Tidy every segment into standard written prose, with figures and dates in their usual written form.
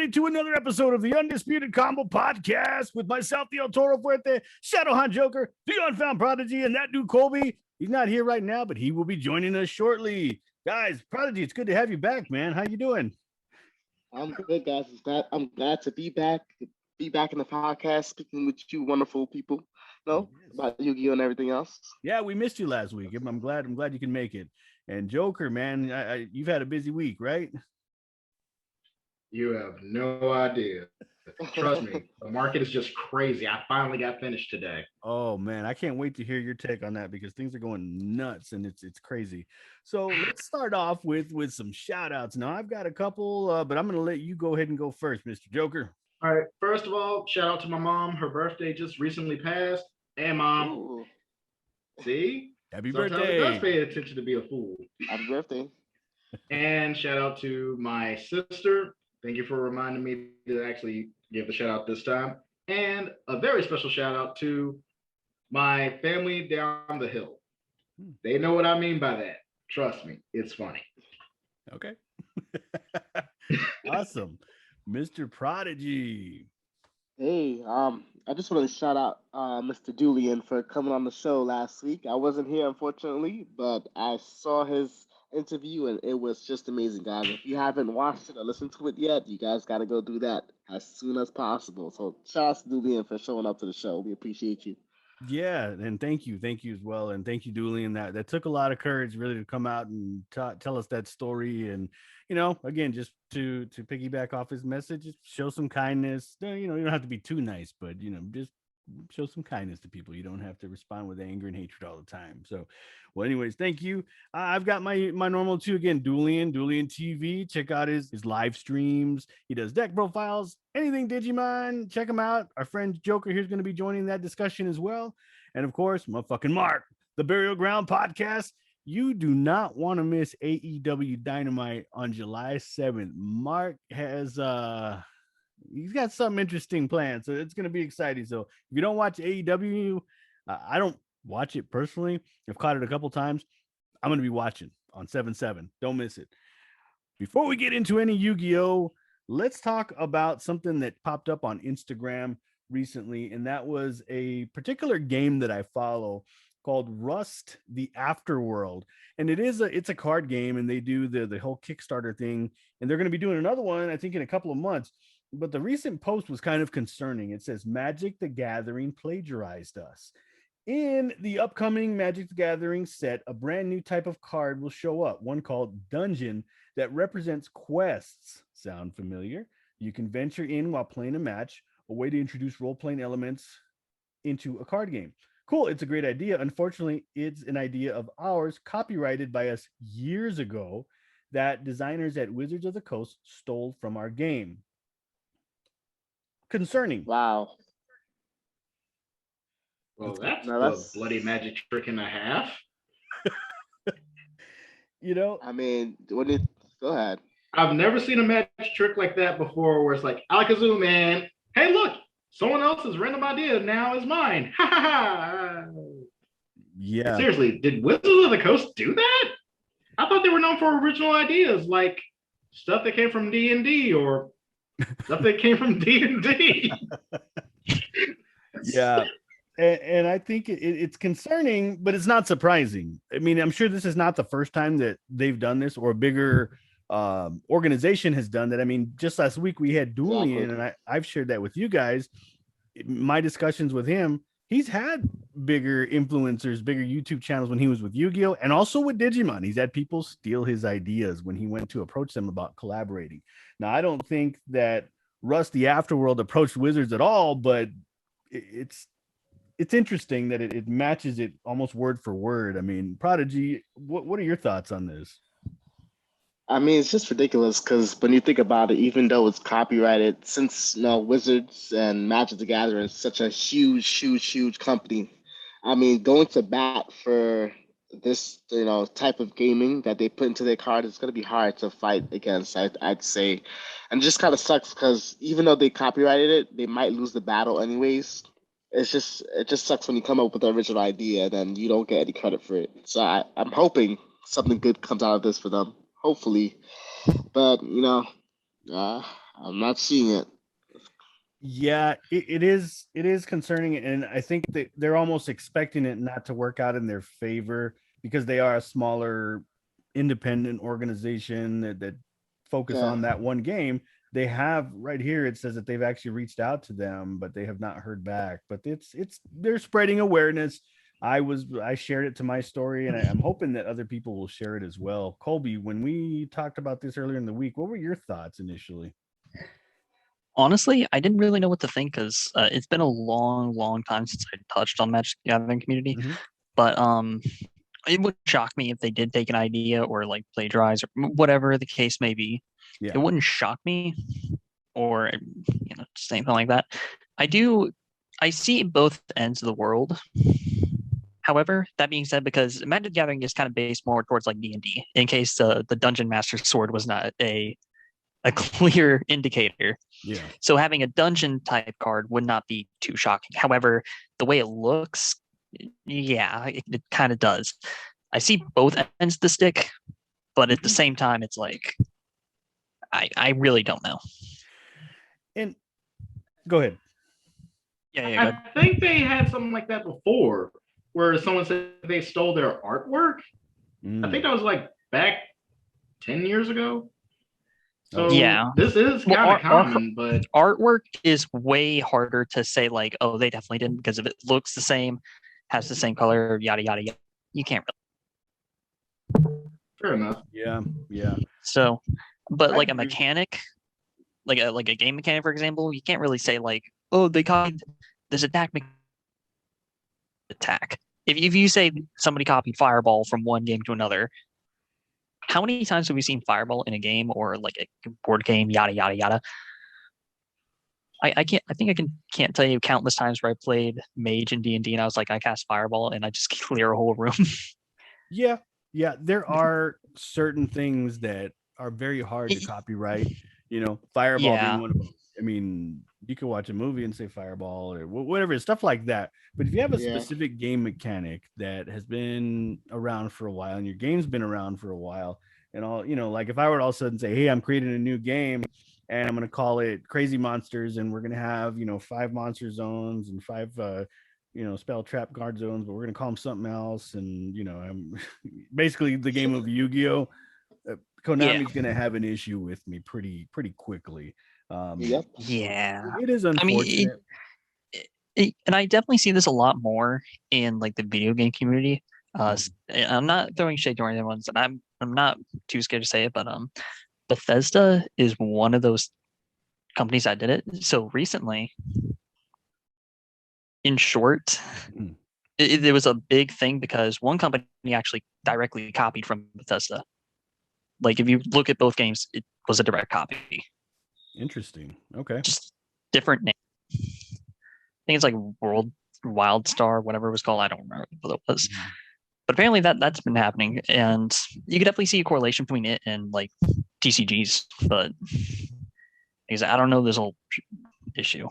everybody, to another episode of the Undisputed Combo Podcast with myself, the El Toro Fuerte, Shadowhaunt Joker, the Unfound Prodigy, and that dude Colby. He's not here right now, but he will be joining us shortly. Guys, Prodigy, it's good to have you back, man. How you doing? I'm good, guys. I'm glad to be back in the podcast, speaking with you wonderful people, about Yu-Gi-Oh and everything else. Yeah, we missed you last week. I'm glad you can make it. And Joker, man, you've had a busy week, right? You have no idea. Trust me, the market is just crazy. I finally got finished today. Oh man, I can't wait to hear your take on that because things are going nuts and it's crazy. So let's start off with some shout outs. Now I've got a couple, but I'm going to let you go ahead and go first, Mr. Joker. All right. First of all, shout out to my mom. Her birthday just recently passed. And Mom. Ooh. See? Happy Sometimes birthday. it does pay attention to be a fool. Happy birthday. And shout out to my sister. Thank you for reminding me to actually give the shout out this time. And a very special shout out to my family down the hill. They know what I mean by that. Trust me, it's funny. Okay. Awesome. Mr. Prodigy. Hey, I just want to shout out Mr. Julian for coming on the show last week. I wasn't here, unfortunately, but I saw his interview and it was just amazing, guys. If you haven't watched it or listened to it yet, you guys got to go do that as soon as possible. So shout out to Julian for showing up to the show. We appreciate you. Yeah, and thank you as well, and thank you, Julian. That took a lot of courage, really, to come out and tell us that story. And again, just to piggyback off his message, just show some kindness. You don't have to be too nice, but just show some kindness to people. You don't have to respond with anger and hatred all the time. So, well, anyways, thank you. I've got my normal too again, Julian TV. Check out his live streams. He does deck profiles, anything Digimon. Check him out. Our friend Joker here's going to be joining that discussion as well. And of course, motherfucking Mark, the Burial Ground podcast. You do not want to miss AEW Dynamite on July 7th. Mark has he's got some interesting plans, so it's going to be exciting. So if you don't watch AEW, I don't watch it personally. I've caught it a couple times. I'm going to be watching on 7/7. Don't miss it. Before we get into any Yu-Gi-Oh, let's talk about something that popped up on Instagram recently, and that was a particular game that I follow called Rust: The Afterworld. And it's a card game, and they do the whole Kickstarter thing, and they're going to be doing another one, I think, in a couple of months. But the recent post was kind of concerning. It says Magic the Gathering plagiarized us. In the upcoming Magic the Gathering set, a brand new type of card will show up, one called Dungeon, that represents quests. Sound familiar? You can venture in while playing a match, a way to introduce role-playing elements into a card game. Cool, it's a great idea. Unfortunately, it's an idea of ours, copyrighted by us years ago, that designers at Wizards of the Coast stole from our game. Concerning. Wow. Well, that's a bloody magic trick and a half. I mean, go ahead. I've never seen a magic trick like that before where it's like, Alakazam, man. Hey, look, someone else's random idea now is mine. Ha ha ha. Yeah. Seriously, did Wizards of the Coast do that? I thought they were known for original ideas, like stuff that came from D&D or stuff that came from D&D. Yeah. And I think it's concerning, but it's not surprising. I mean, I'm sure this is not the first time that they've done this, or a bigger organization has done that. I mean, just last week we had Julian, and I've shared that with you guys. My discussions with him, he's had bigger influencers, bigger YouTube channels when he was with Yu-Gi-Oh! And also with Digimon. He's had people steal his ideas when he went to approach them about collaborating. Now, I don't think that Rust: The Afterworld approached Wizards at all, but it's interesting that it matches it almost word for word. I mean, Prodigy, what are your thoughts on this? I mean, it's just ridiculous because when you think about it, even though it's copyrighted, since Wizards and Magic the Gathering is such a huge company, I mean, going to bat for this type of gaming that they put into their card is going to be hard to fight against, I'd say. And it just kind of sucks because even though they copyrighted it, they might lose the battle anyways. It just sucks when you come up with the original idea and then you don't get any credit for it. So I'm hoping something good comes out of this for them. Hopefully. But, I'm not seeing it. Yeah, it is. It is concerning, and I think that they're almost expecting it not to work out in their favor because they are a smaller, independent organization that focus Yeah. on that one game. They have right here. It says that they've actually reached out to them, but they have not heard back. But it's they're spreading awareness. I shared it to my story, and I'm hoping that other people will share it as well. Colby, when we talked about this earlier in the week, what were your thoughts initially? Honestly, I didn't really know what to think because it's been a long time since I touched on Magic the Gathering community. Mm-hmm. But it would shock me if they did take an idea or like plagiarize or whatever the case may be. Yeah. It wouldn't shock me, or just anything like that. I see both ends of the world. However, that being said, because Magic the Gathering is kind of based more towards like D&D, in case the Dungeon Master Sword was not a clear indicator. Yeah. So having a dungeon type card would not be too shocking. However, the way it looks, yeah, it kind of does. I see both ends of the stick, but at the same time, it's like I really don't know. And go ahead. Yeah. I think they had something like that before, where someone said they stole their artwork. I think that was like back 10 years ago. So yeah, this is kind of common, but artwork is way harder to say like, oh, they definitely didn't, because if it looks the same, has the same color, yada yada yada, you can't really. Fair enough. Yeah. So, but like a mechanic, like a game mechanic, for example, you can't really say like, oh, they copied this attack. If you say somebody copied Fireball from one game to another, how many times have we seen Fireball in a game or like a board game, yada yada yada? I can't tell you countless times where I played Mage in D&D and I was like, I cast Fireball and I just clear a whole room. Yeah. There are certain things that are very hard to copyright. Fireball being one of them. I mean, you could watch a movie and say Fireball or whatever, stuff like that. But if you have a specific game mechanic that has been around for a while and your game's been around for a while, and all, like if I were to all of a sudden say, hey, I'm creating a new game and I'm going to call it Crazy Monsters, and we're going to have, 5 monster zones and 5, spell trap guard zones, but we're going to call them something else. And, I'm basically the game of Yugioh. Konami's going to have an issue with me pretty quickly. Yeah, it is unfortunate. And I definitely see this a lot more in like the video game community. I'm not throwing shade to anyone, and I'm not too scared to say it, but Bethesda is one of those companies that did it. So recently, in short, it was a big thing because one company actually directly copied from Bethesda. Like if you look at both games, it was a direct copy. Interesting. Okay. Just different name. I think it's like World Wildstar, whatever it was called. I don't remember what it was. But apparently that's been happening, and you could definitely see a correlation between it and like TCGs. But I don't know this whole issue.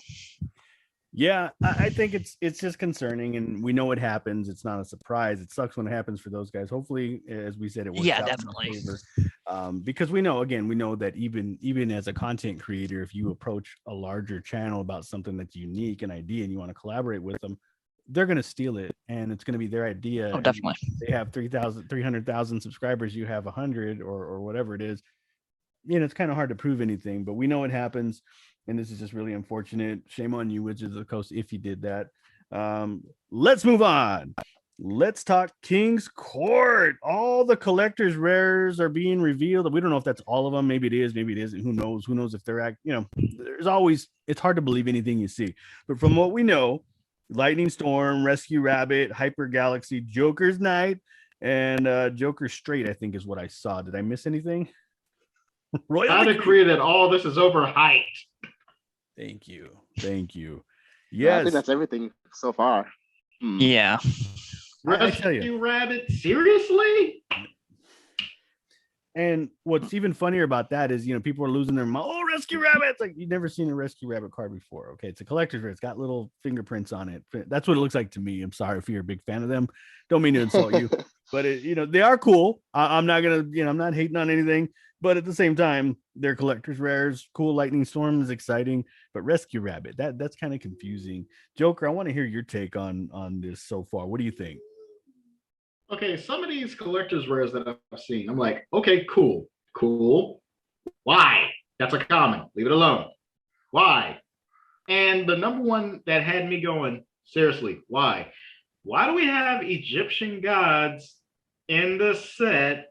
Yeah, I think it's just concerning, and we know it happens. It's not a surprise. It sucks when it happens for those guys. Hopefully, as we said, it works out definitely. in their favor. Because we know that even as a content creator, if you approach a larger channel about something that's unique, an idea, and you want to collaborate with them, they're going to steal it, and it's going to be their idea. Oh, definitely. They have 300,000 subscribers. You have 100 or whatever it is. It's kind of hard to prove anything, but we know it happens. And this is just really unfortunate. Shame on you, Wizards of the Coast, if you did that. Let's move on. Let's talk King's Court. All the collector's rares are being revealed. We don't know if that's all of them. Maybe it is. Maybe it isn't. Who knows? Who knows if they're there's always, it's hard to believe anything you see. But from what we know, Lightning Storm, Rescue Rabbit, Hyper Galaxy, Joker's Knight, and Joker Straight, I think is what I saw. Did I miss anything? I agree that all this is overhyped. Thank you. Yes. Yeah, I think that's everything so far. Yeah. Rescue Rabbit? Seriously? And what's even funnier about that is, people are losing their mind. Oh, Rescue Rabbit! It's like you've never seen a Rescue Rabbit card before. Okay, it's a collector's rare. It's got little fingerprints on it. That's what it looks like to me. I'm sorry if you're a big fan of them. Don't mean to insult you, but they are cool. I'm not gonna, I'm not hating on anything. But at the same time, they're collector's rares. Cool Lightning Storm is exciting, but Rescue Rabbit, that's kind of confusing. Joker, I want to hear your take on this so far. What do you think? Okay, some of these collector's rares that I've seen, I'm like, okay, cool. Why? That's a common. Leave it alone. Why? And the number one that had me going, seriously, why? Why do we have Egyptian gods in the set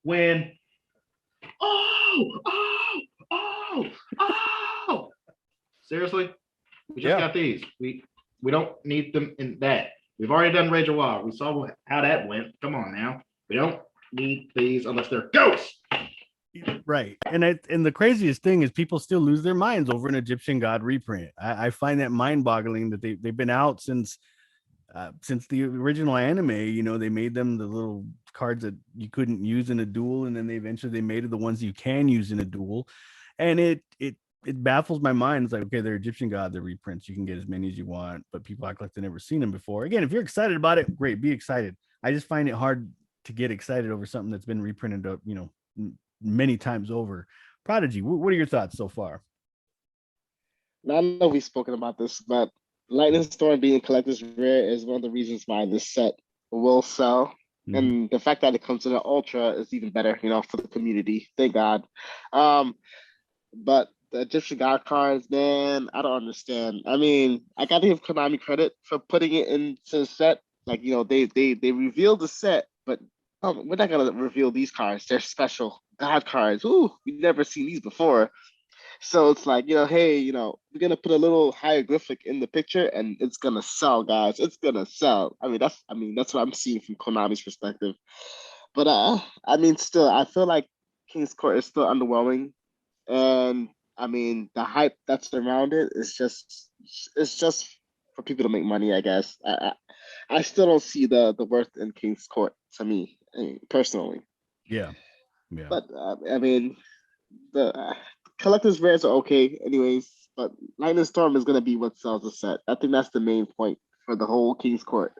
when oh, seriously? We just got these. We don't need them in that. We've already done Rage of War. We saw how that went. Come on now. We don't need these unless they're ghosts. Right. And the craziest thing is people still lose their minds over an Egyptian god reprint. I find that mind-boggling that they've been out since the original anime. You know, they made them the little cards that you couldn't use in a duel, and then they made it the ones you can use in a duel. And it baffles my mind. It's like, okay, they're Egyptian god, they're reprints. You can get as many as you want, but people act like they've never seen them before. Again, if you're excited about it, great, be excited. I just find it hard to get excited over something that's been reprinted, many times over. Prodigy, what are your thoughts so far? Now, I know we've spoken about this, but Lightning Storm being collector's rare is one of the reasons why this set will sell. Mm-hmm. And the fact that it comes in an ultra is even better, for the community. Thank God. But the Egyptian God cards, man, I don't understand. I mean, I got to give Konami credit for putting it into the set. Like, they revealed the set, but we're not going to reveal these cards. They're special God cards. Ooh, we've never seen these before. So it's like, hey, we're going to put a little hieroglyphic in the picture and it's going to sell, guys. It's going to sell. That's what I'm seeing from Konami's perspective. But, still, I feel like King's Court is still underwhelming. And, the hype that's around it is just for people to make money, I guess. I still don't see the worth in King's Court to me, personally. Yeah. But, the collector's rares are okay anyways, but Lightning Storm is going to be what sells the set. I think that's the main point for the whole King's Court.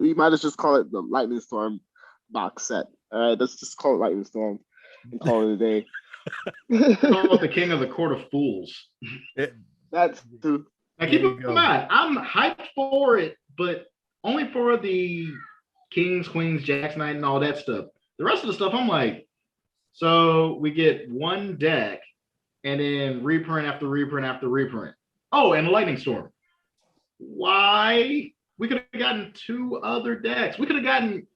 we might as just call it the Lightning Storm box set. All right, let's just call it Lightning Storm and call it a day. Call it the King of the Court of Fools. That's true. Now keep in mind, I'm hyped for it, but only for the Kings, Queens, Jacks, Knight, and all that stuff. The rest of the stuff, I'm like, so we get one deck and then reprint after reprint after reprint. Oh, and a Lightning Storm. Why? We could have gotten 2 other decks. We could have gotten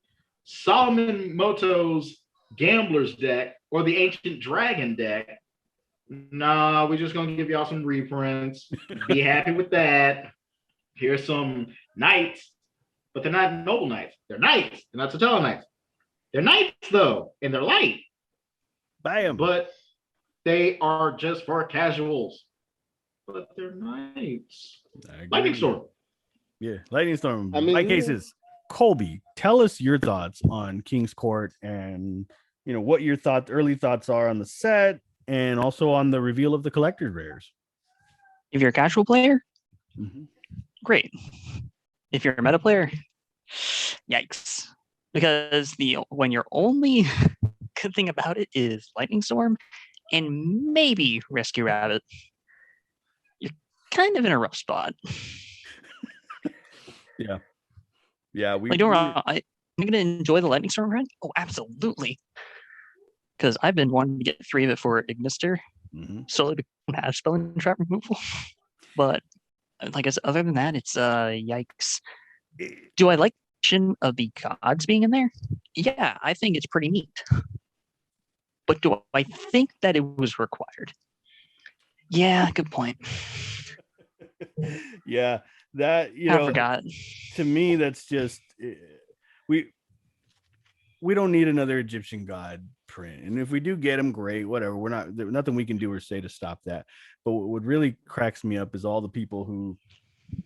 Solomon Moto's Gambler's deck or the Ancient Dragon deck. Nah, we're just going to give y'all some reprints. Be happy with that. Here's some Knights, but they're not Noble Knights. They're Knights. They're not Sotelo Knights. They're Knights, though, and they're light. Buy them. But they are just for casuals. But they're Knights. Lightning Storm. Yeah, Lightning Storm. My case is Colby. Tell us your thoughts on King's Court and what your early thoughts are on the set and also on the reveal of the collector's rares. If you're a casual player, great. If you're a meta player, yikes. Because when your only good thing about it is Lightning Storm and maybe Rescue Rabbit, you're kind of in a rough spot. Yeah. I'm going to enjoy the Lightning Storm run? Oh, absolutely. Because I've been wanting to get 3 of it for Ignister, solely to have spell and trap removal. But like I said, other than that, it's yikes. Do I like of the gods being in there? Yeah, I think it's pretty neat. But do I think that it was required? Yeah, good point. Yeah, that I forgot. To me, that's just we don't need another Egyptian god print, and if we do get them, great. Whatever. There's nothing we can do or say to stop that. But what really cracks me up is all the people who,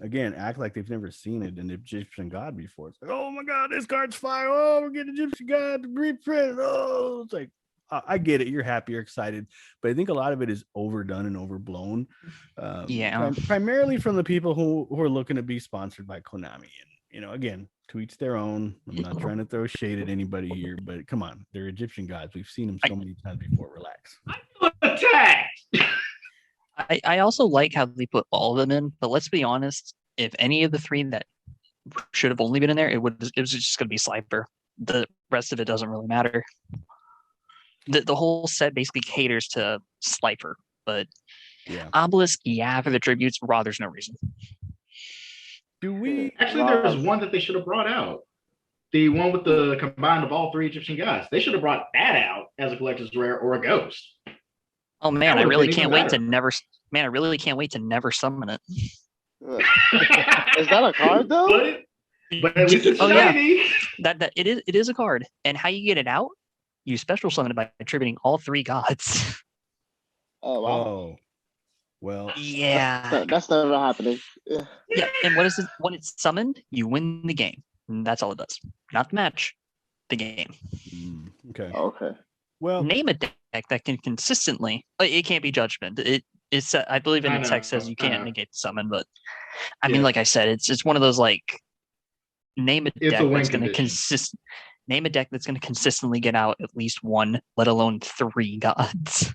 again, act like they've never seen an Egyptian god before. It's like, oh my god, this card's fire. Oh, we're getting Egyptian god reprint. Oh, it's like, I get it. You're happy, you're excited, but I think a lot of it is overdone and overblown. Yeah, primarily from the people who are looking to be sponsored by Konami, again, to each their own. I'm not trying to throw shade at anybody here, but come on, they're Egyptian gods. We've seen them so many times before. Relax. Attacked. I also like how they put all of them in, but let's be honest, if any of the three that should have only been in there, it was just going to be Slifer. The rest of it doesn't really matter. The whole set basically caters to Slifer, but Obelisk, for the tributes. Raw, there's no reason. Do we actually? There's one that they should have brought out. The one with the combined of all three Egyptian gods. They should have brought that out as a collector's rare or a ghost. Oh man, I really can't wait to never. Man, I really can't wait to never summon it. Is that a card though? But at least it's shiny. Yeah. That it is a card, and how you get it out? You special summon it by attributing all three gods. Oh wow. Oh, well, yeah, that's never happening. Yeah, and what is it? When it's summoned, you win the game. And that's all it does. Not the match, the game. Okay. Okay. Well, name a deck that can consistently. It can't be Judgment. It's I believe in the text says you can't negate the summon, but I mean, like I said, it's one of those like name a deck that's going to Name a deck that's going to consistently get out at least one, let alone three gods.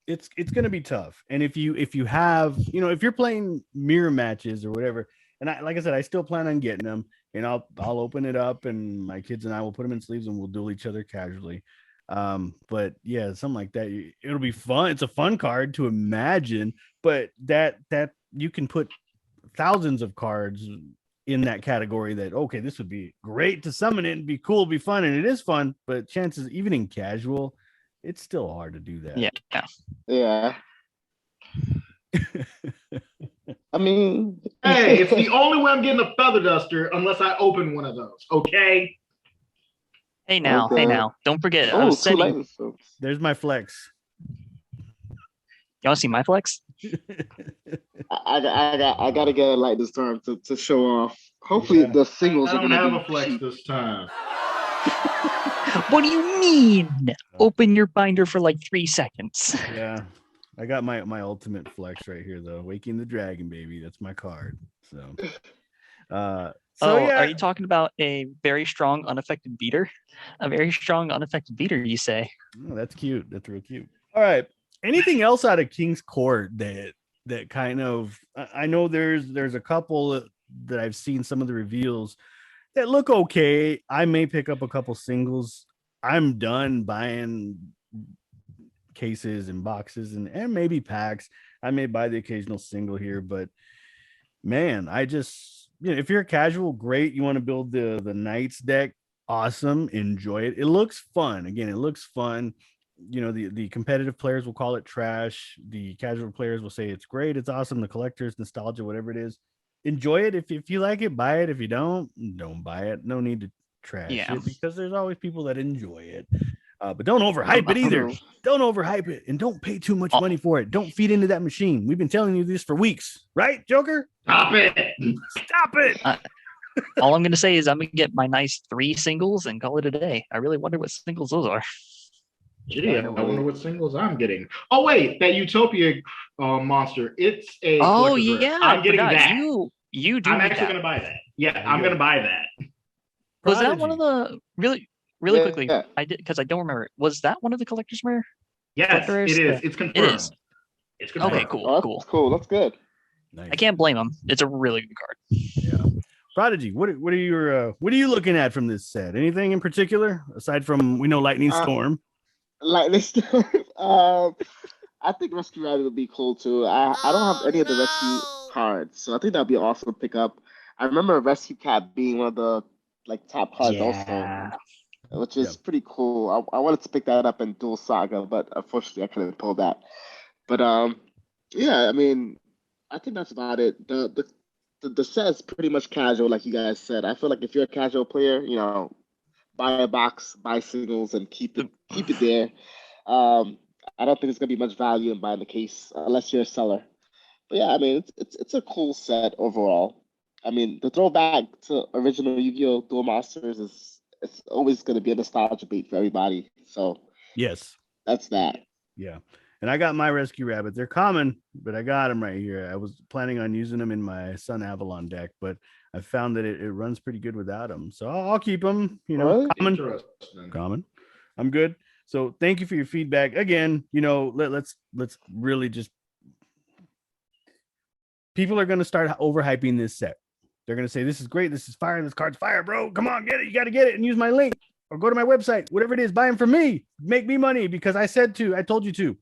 It's going to be tough, and if you have if you're playing mirror matches or whatever, and like I said, I still plan on getting them, and I'll open it up, and my kids and I will put them in sleeves, and we'll duel each other casually. But yeah, something like that. It'll be fun. It's a fun card to imagine, but that you can put thousands of cards in that category that, okay, this would be great to summon it and be cool, be fun. And it is fun, but chances, even in casual, it's still hard to do that. Yeah. I mean, hey, it's the only way I'm getting a feather duster unless I open one of those. Okay. Hey now, don't forget. I was sending. There's my flex. You want to see my flex? I gotta get a light this time to show off. Hopefully the singles. I don't have a flex this time. What do you mean? Open your binder for like 3 seconds. Yeah, I got my ultimate flex right here though. Waking the Dragon, baby. That's my card. So. Are you talking about a very strong unaffected beater? A very strong unaffected beater, you say? Oh, that's cute. That's real cute. All right. Anything else out of King's Court that kind of, I know there's a couple that I've seen some of the reveals that look okay. I may pick up a couple singles. I'm done buying cases and boxes and maybe packs. I may buy the occasional single here, but man, I just, if you're a casual, great. You want to build the Knights deck, awesome. Enjoy it. It looks fun. Again, it looks fun. The competitive players will call it trash. The casual players will say it's great. It's awesome. The collectors, nostalgia, whatever it is, enjoy it. If you like it, buy it. If you don't buy it. No need to trash it because there's always people that enjoy it. But don't overhype it either. Don't overhype it and don't pay too much money for it. Don't feed into that machine. We've been telling you this for weeks, right, Joker? Stop it. All I'm going to say is I'm going to get my nice 3 singles and call it a day. I really wonder what singles those are. Gee, I wonder what singles I'm getting. Oh, wait, that Utopia monster. It's a. Oh, yeah. I'm getting that. You do. I'm actually going to buy that. Yeah, I'm going to buy that. Was that one of the really quickly? Yeah. I did because I don't remember. Was that one of the collector's rare? Yes, it is. It's confirmed. It is. It's confirmed. Okay, cool. Oh, that's cool. That's good. Nice. I can't blame him. It's a really good card. Yeah. Prodigy, what are you looking at from this set? Anything in particular aside from we know Lightning Storm? Lightning Storm. I think Rescue Rider would be cool too. I don't have any of the Rescue cards, so I think that'd be awesome to pick up. I remember Rescue Cat being one of the top cards also, which is pretty cool. I wanted to pick that up in Dual Saga, but unfortunately I couldn't pull that. But I mean, I think that's about it. The set is pretty much casual, like you guys said. I feel like if you're a casual player, buy a box, buy singles, and keep it there. I don't think there's gonna be much value in buying the case unless you're a seller. But yeah, I mean, it's a cool set overall. I mean, the throwback to original Yu-Gi-Oh! Duel Monsters it's always going to be a nostalgia beat for everybody. So yes, that's that. Yeah, And I got my rescue rabbit. They're common, but I got them right here. I was planning on using them in my Sun Avalon deck, but I found that it runs pretty good without them. So I'll keep them, Really? common. I'm good. So thank you for your feedback. Again, let's really just, people are going to start overhyping this set. They're going to say, this is great. This is fire. This card's fire, bro. Come on, get it. You got to get it and use my link or go to my website, whatever it is, buy them from me, make me money because I told you to.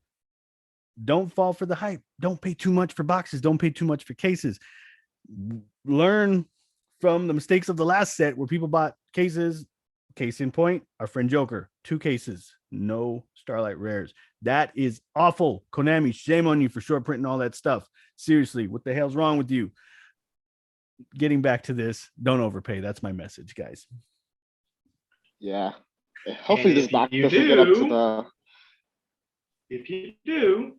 Don't fall for the hype. Don't pay too much for boxes. Don't pay too much for cases. Learn from the mistakes of the last set where people bought cases. Case in point, our friend Joker, 2 cases, no Starlight Rares. That is awful. Konami, shame on you for short printing all that stuff. Seriously, what the hell's wrong with you? Getting back to this, don't overpay. That's my message, guys. Yeah. Hopefully this box doesn't get up to the... If you do,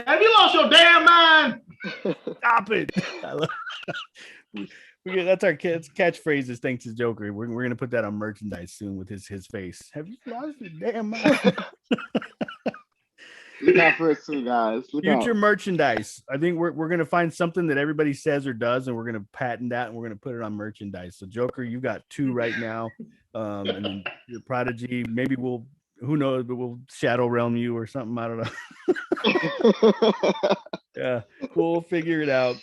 have you lost your damn mind? Stop it. That's our catchphrases. Thanks to Joker. We're going to put that on merchandise soon with his face. Have you lost your damn mind? Look out for it too, guys. Future merchandise. I think we're going to find something that everybody says or does, and we're going to patent that, and we're going to put it on merchandise. So Joker, you got 2 right now. And then your Prodigy, maybe who knows, but we'll Shadow Realm you or something. I don't know. Yeah, we'll figure it out.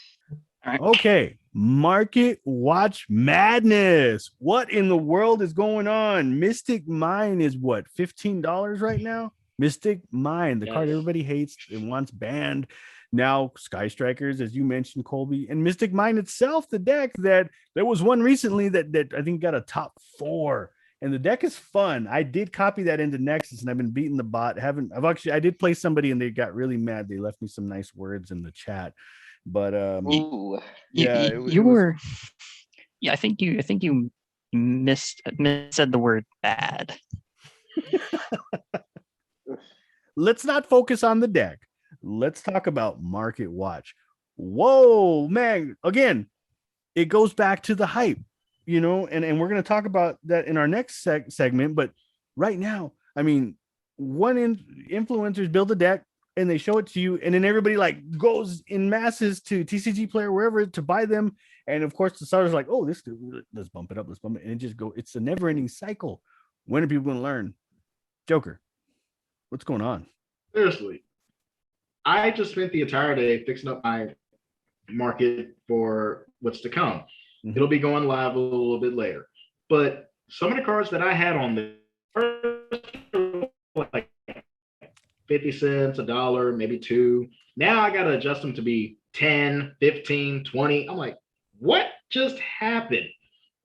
Right. Okay, Market Watch Madness. What in the world is going on? Mystic Mine is what, $15 right now? Mystic Mine, the card everybody hates and wants banned. Now, Sky Strikers, as you mentioned, Colby, and Mystic Mine itself, the deck that there was one recently that I think got a top 4. And the deck is fun. I did copy that into Nexus, and I've been beating the bot. I did play somebody, and they got really mad. They left me some nice words in the chat, but I think you said the word bad. Let's not focus on the deck. Let's talk about Market Watch. Whoa, man! Again, it goes back to the hype. And we're going to talk about that in our next segment. But right now, I mean, influencers build a deck and they show it to you, and then everybody goes in masses to TCG Player, wherever, to buy them. And of course, the sellers are like, oh, let's bump it up, and it just go. It's a never-ending cycle. When are people going to learn? Joker, what's going on? Seriously, I just spent the entire day fixing up my market for what's to come. It'll be going live a little bit later. But some of the cards that I had on there, like 50 cents, $1, maybe $2. Now I got to adjust them to be 10, 15, 20. I'm like, what just happened?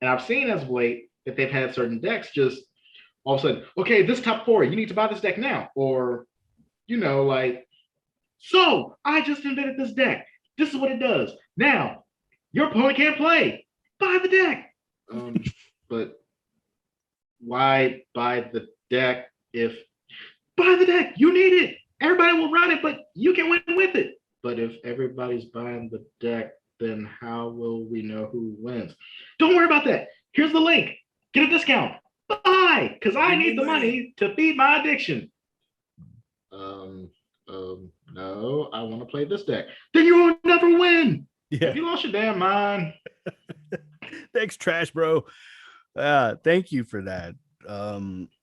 And I've seen as of late that they've had certain decks just all of a sudden, okay, this top 4, you need to buy this deck now. Or, so I just invented this deck. This is what it does. Now, your opponent can't play. Buy the deck. But why buy the deck if buy the deck? You need it. Everybody will run it, but you can win with it. But if everybody's buying the deck, then how will we know who wins? Don't worry about that. Here's the link. Get a discount. Buy, because I need the money to feed my addiction. No, I want to play this deck. Then you will never win. Yeah. If you lost your damn mind. Thanks, trash, bro. Thank you for that.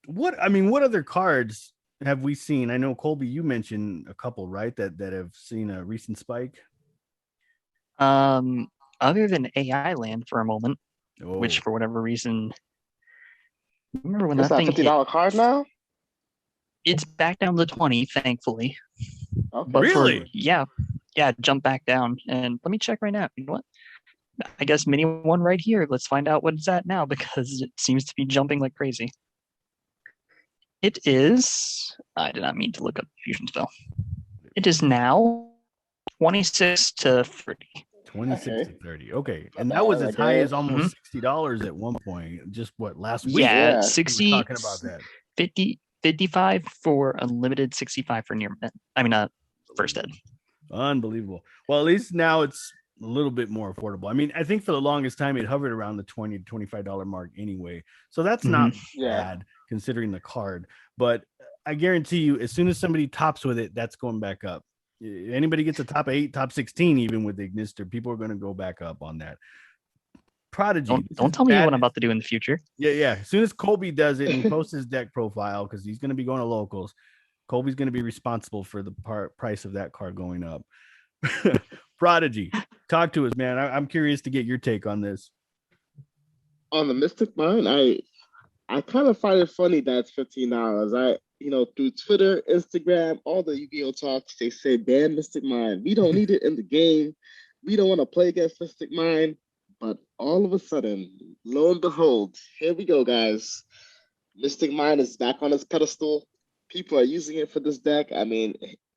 What other cards have we seen? I know, Colby, you mentioned a couple, right? That have seen a recent spike. Other than AI Land for a moment, which for whatever reason, remember when that thing $50 card now? It's back down to 20, thankfully. Okay. But really? Yeah, jump back down. And let me check right now. You know what? I guess mini one right here. Let's find out what it's at now, because it seems to be jumping like crazy. It is. I did not mean to look up Fusion Spell. It is now 26 to 30. 26 to 30. Okay. And that was as high as almost $60 at one point. Just last week? Yeah, 60. We were talking about that. 55 for unlimited, 65 for first ed. Unbelievable. Well, at least now it's a little bit more affordable. I mean, I think for the longest time it hovered around the $20 to $25 mark anyway. So that's not bad considering the card. But I guarantee you, as soon as somebody tops with it, that's going back up. Anybody gets a top 8, top 16, even with the Ignister, people are going to go back up on that. Prodigy. Don't tell me what I'm about to do in the future. Yeah. As soon as Colby does it and he posts his deck profile, because he's going to be going to locals, Colby's going to be responsible for the price of that card going up. Prodigy, talk to us, man. I'm curious to get your take on this. On the Mystic Mine, I kind of find it funny that it's $15. Through Twitter, Instagram, all the Yu-Gi-Oh talks, they say ban Mystic Mine. We don't need it in the game. We don't want to play against Mystic Mine. But all of a sudden, lo and behold, here we go, guys. Mystic Mine is back on its pedestal. People are using it for this deck. I mean,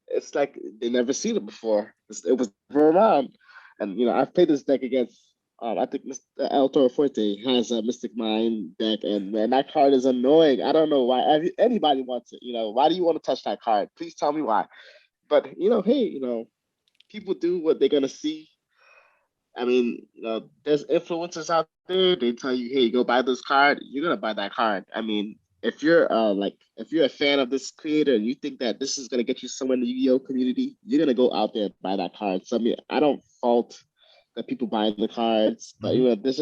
it's like they never seen it before. It was never around. And, I've played this deck against, I think Mr. El Toro Fuerte has a Mystic Mine deck, and man, that card is annoying. I don't know why anybody wants it. Why do you want to touch that card? Please tell me why. But, hey, people do what they're going to see. I mean, there's influencers out there. They tell you, "Hey, go buy this card." You're gonna buy that card. I mean, if you're if you're a fan of this creator and you think that this is gonna get you somewhere in the Yu-Gi-Oh community, you're gonna go out there and buy that card. So I mean, I don't fault the people buying the cards, but it's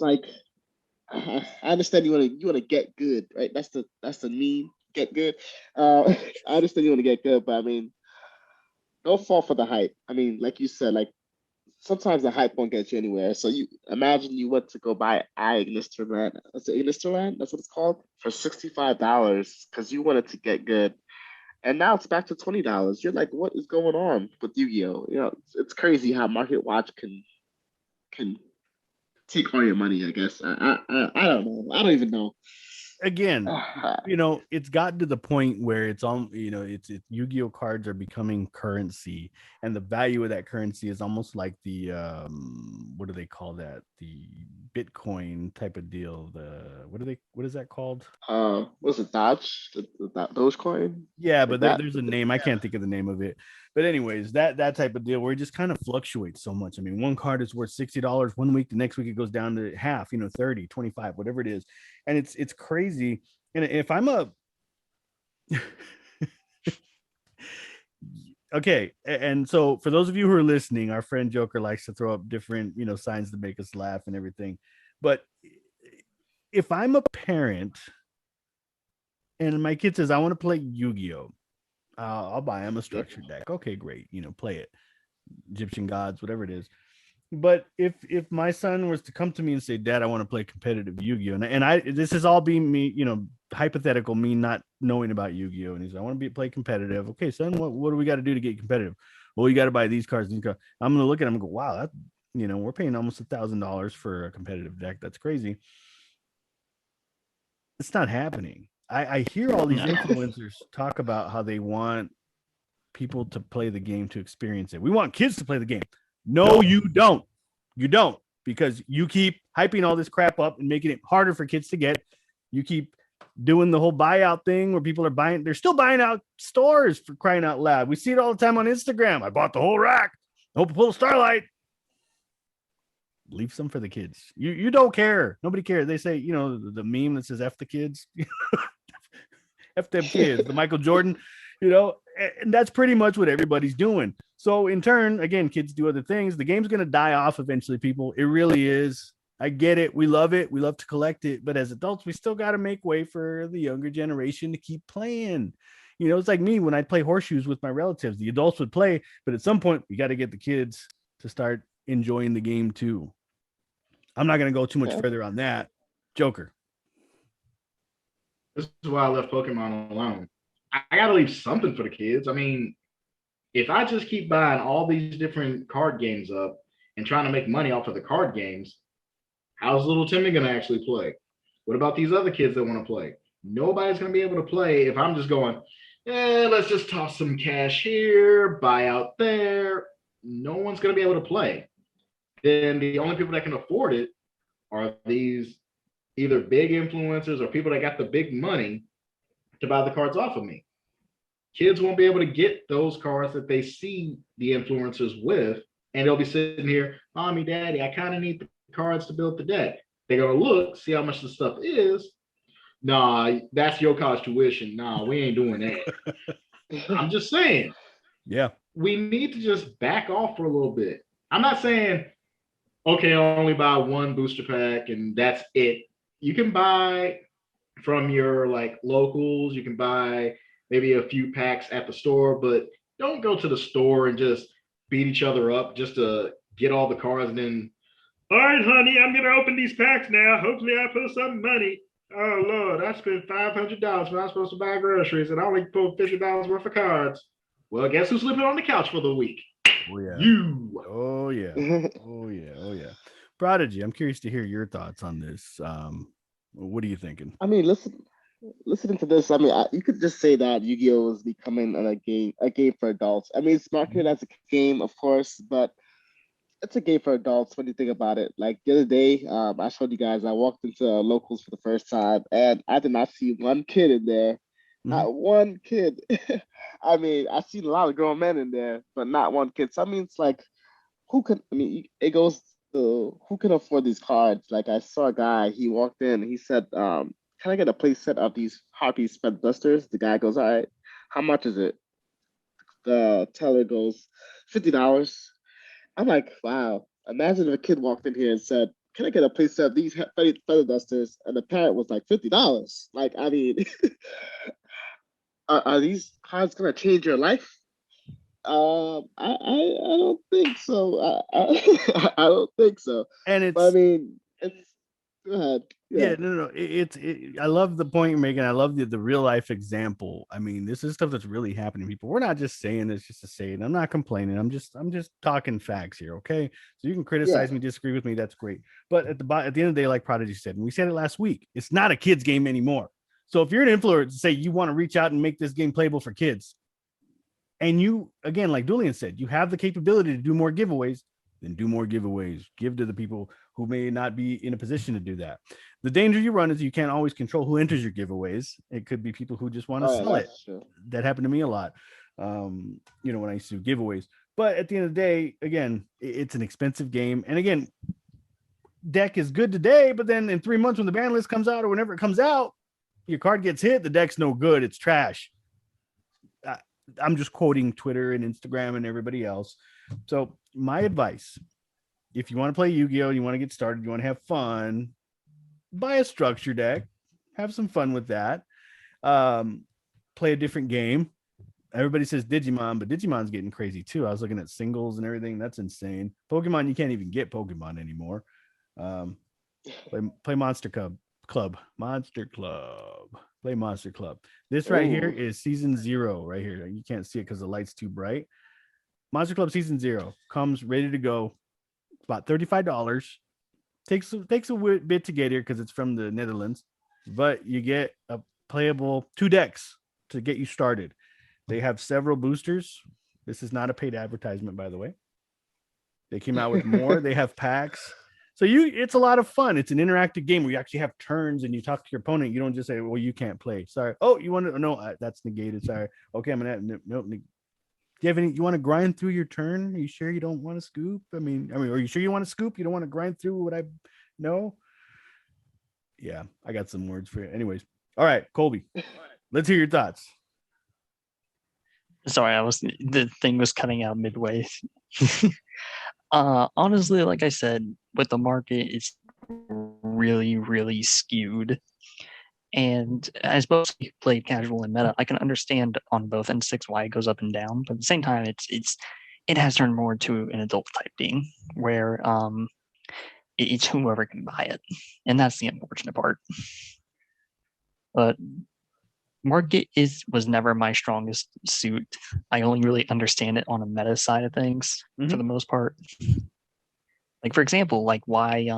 like I understand you wanna get good, right? That's the meme, get good. I understand you wanna get good, but I mean, don't fall for the hype. I mean, like you said, like sometimes the hype won't get you anywhere. So you imagine you went to go buy Ignister Land. That's it, Ignister Land. That's what it's called, for $65 because you wanted to get good, and now it's back to $20. You're like, what is going on with Yu-Gi-Oh? It's crazy how Market Watch can take all your money. I guess I don't know. I don't even know. Again, it's gotten to the point where it's on, it's Yu-Gi-Oh cards are becoming currency, and the value of that currency is almost like the what do they call that? The Bitcoin type of deal. What is that called? Was it Dodge? Dogecoin? Yeah, but there's a name. I can't think of the name of it. But anyways, that type of deal where it just kind of fluctuates so much. I mean, one card is worth $60 one week, the next week it goes down to half, 30, 25, whatever it is. And it's crazy. And if I'm a okay, and so for those of you who are listening, our friend Joker likes to throw up different, signs to make us laugh and everything. But if I'm a parent and my kid says, I want to play Yu-Gi-Oh, I'll buy him a structured deck. Okay, great. Play it. Egyptian gods, whatever it is. But if my son was to come to me and say, Dad, I want to play competitive Yu-Gi-Oh, and this is all being me, hypothetical, me not knowing about Yu-Gi-Oh, and he's like, I want to play competitive. Okay, son, what do we got to do to get competitive? Well, you got to buy these cards. I'm going to look at him and go, wow, that, we're paying almost $1,000 for a competitive deck. That's crazy. It's not happening. I hear all these influencers talk about how they want people to play the game to experience it. We want kids to play the game. No, you don't. You don't, because you keep hyping all this crap up and making it harder for kids to get. You keep doing the whole buyout thing where people are buying. They're still buying out stores, for crying out loud. We see it all the time on Instagram. I bought the whole rack. Hope to pull a Starlight. Leave some for the kids. You don't care. Nobody cares. They say, the meme that says F the kids. F them kids. The Michael Jordan, and that's pretty much what everybody's doing. So in turn, again, kids do other things. The game's going to die off eventually, people. It really is. I get it. We love it. We love to collect it. But as adults, we still got to make way for the younger generation to keep playing. It's like me when I play horseshoes with my relatives. The adults would play, but at some point, we got to get the kids to start enjoying the game too. I'm not going to go too much further on that. Joker. This is why I left Pokemon alone. I got to leave something for the kids. I mean, if I just keep buying all these different card games up and trying to make money off of the card games, how's little Timmy going to actually play? What about these other kids that want to play? Nobody's going to be able to play if I'm just going, let's just toss some cash here, buy out there. No one's going to be able to play. Then the only people that can afford it are these either big influencers or people that got the big money to buy the cards off of me. Kids won't be able to get those cards that they see the influencers with, and they'll be sitting here, Mommy, Daddy, I kind of need the cards to build the deck. They're going to look, see how much the stuff is. Nah, that's your college tuition. Nah, we ain't doing that. I'm just saying, Yeah. we need to just back off for a little bit. I'm not saying, okay, I'll only buy one booster pack and that's it. You can buy from your like locals, you can buy maybe a few packs at the store, but don't go to the store and just beat each other up just to get all the cards and then, all right, honey, I'm gonna open these packs now. Hopefully I put some money. Oh Lord, I spent $500 when I was supposed to buy groceries and I only pulled $50 worth of cards. Well, guess who's sleeping on the couch for the week? Oh yeah. You. Oh yeah. Oh yeah. Oh yeah. Prodigy, I'm curious to hear your thoughts on this. What are you thinking? I mean, listening to this, I mean, you could just say that Yu-Gi-Oh is becoming a game for adults. I mean, it's marketed as a game, of course, but it's a game for adults when you think about it. Like the other day, I showed you guys, I walked into locals for the first time, and I did not see one kid in there. Not one kid. I mean, I've seen a lot of grown men in there, but not one kid. So I mean, it's like, who can? I mean, it goes to who can afford these cards. Like I saw a guy, he walked in, he said, "Can I get a play set of these Harpy Sped Busters?" The guy goes, "All right, how much is it?" The teller goes, $50. I'm like, wow. Imagine if a kid walked in here and said, "Can I get a play set of these feather dusters?" And the parent was like, $50. Like, I mean, are these cards gonna change your life? I don't think so. I don't think so. And But I it's mean, it's go ahead. yeah, Yeah, no. I love the point you're making. I love the real life example. I mean, this is stuff that's really happening to people. We're not just saying this just to say it. I'm not complaining. I'm just talking facts here. Okay, so you can yeah. criticize me, disagree with me. That's great. But at the end of the day, like Prodigy said, and we said it last week, it's not a kids game anymore. So if you're an influencer, say you want to reach out and make this game playable for kids, and you again, like Julian said, you have the capability to do more giveaways, then do more giveaways. Give to the people who may not be in a position to do that. The danger you run is you can't always control who enters your giveaways. It could be people who just want to Oh, yeah, sell it. that's true. That happened to me a lot. When I used to do giveaways. But at the end of the day, again, it's an expensive game. And again, deck is good today, but then in 3 months when the ban list comes out or whenever it comes out, your card gets hit, the deck's no good. It's trash. I'm just quoting Twitter and Instagram and everybody else. So my advice, if you want to play Yu-Gi-Oh, you want to get started, you want to have fun, buy a structure deck, have some fun with that. Play a different game. Everybody says Digimon, but Digimon's getting crazy too. I was looking at singles and everything. That's insane. Pokemon, you can't even get Pokemon anymore. Play Monster Club. Play Monster Club. This right here is season 0 right here. You can't see it because the light's too bright. Monster Club season 0 comes ready to go. It's about $35. Takes a bit to get here because it's from the Netherlands, but you get a playable 2 decks to get you started. They have several boosters. This is not a paid advertisement, by the way. They came out with more. They have packs. So it's a lot of fun. It's an interactive game where you actually have turns and you talk to your opponent. You don't just say, "Well, you can't play." Sorry. Oh, you want to? No, that's negated. Sorry. Okay, I'm gonna nope. Do you have any? You want to grind through your turn? Are you sure you don't want to scoop? I mean, are you sure you want to scoop? You don't want to grind through what I know? Yeah, I got some words for you. Anyways, all right, Colby, let's hear your thoughts. Sorry, the thing was cutting out midway. Honestly, like I said, with the market, it's really, really skewed. And as both played casual and meta, I can understand on both N6 why it goes up and down, but at the same time, it has turned more to an adult type game where it's whoever can buy it, and that's the unfortunate part. But market was never my strongest suit. I only really understand it on a meta side of things for the most part. Like for example, like why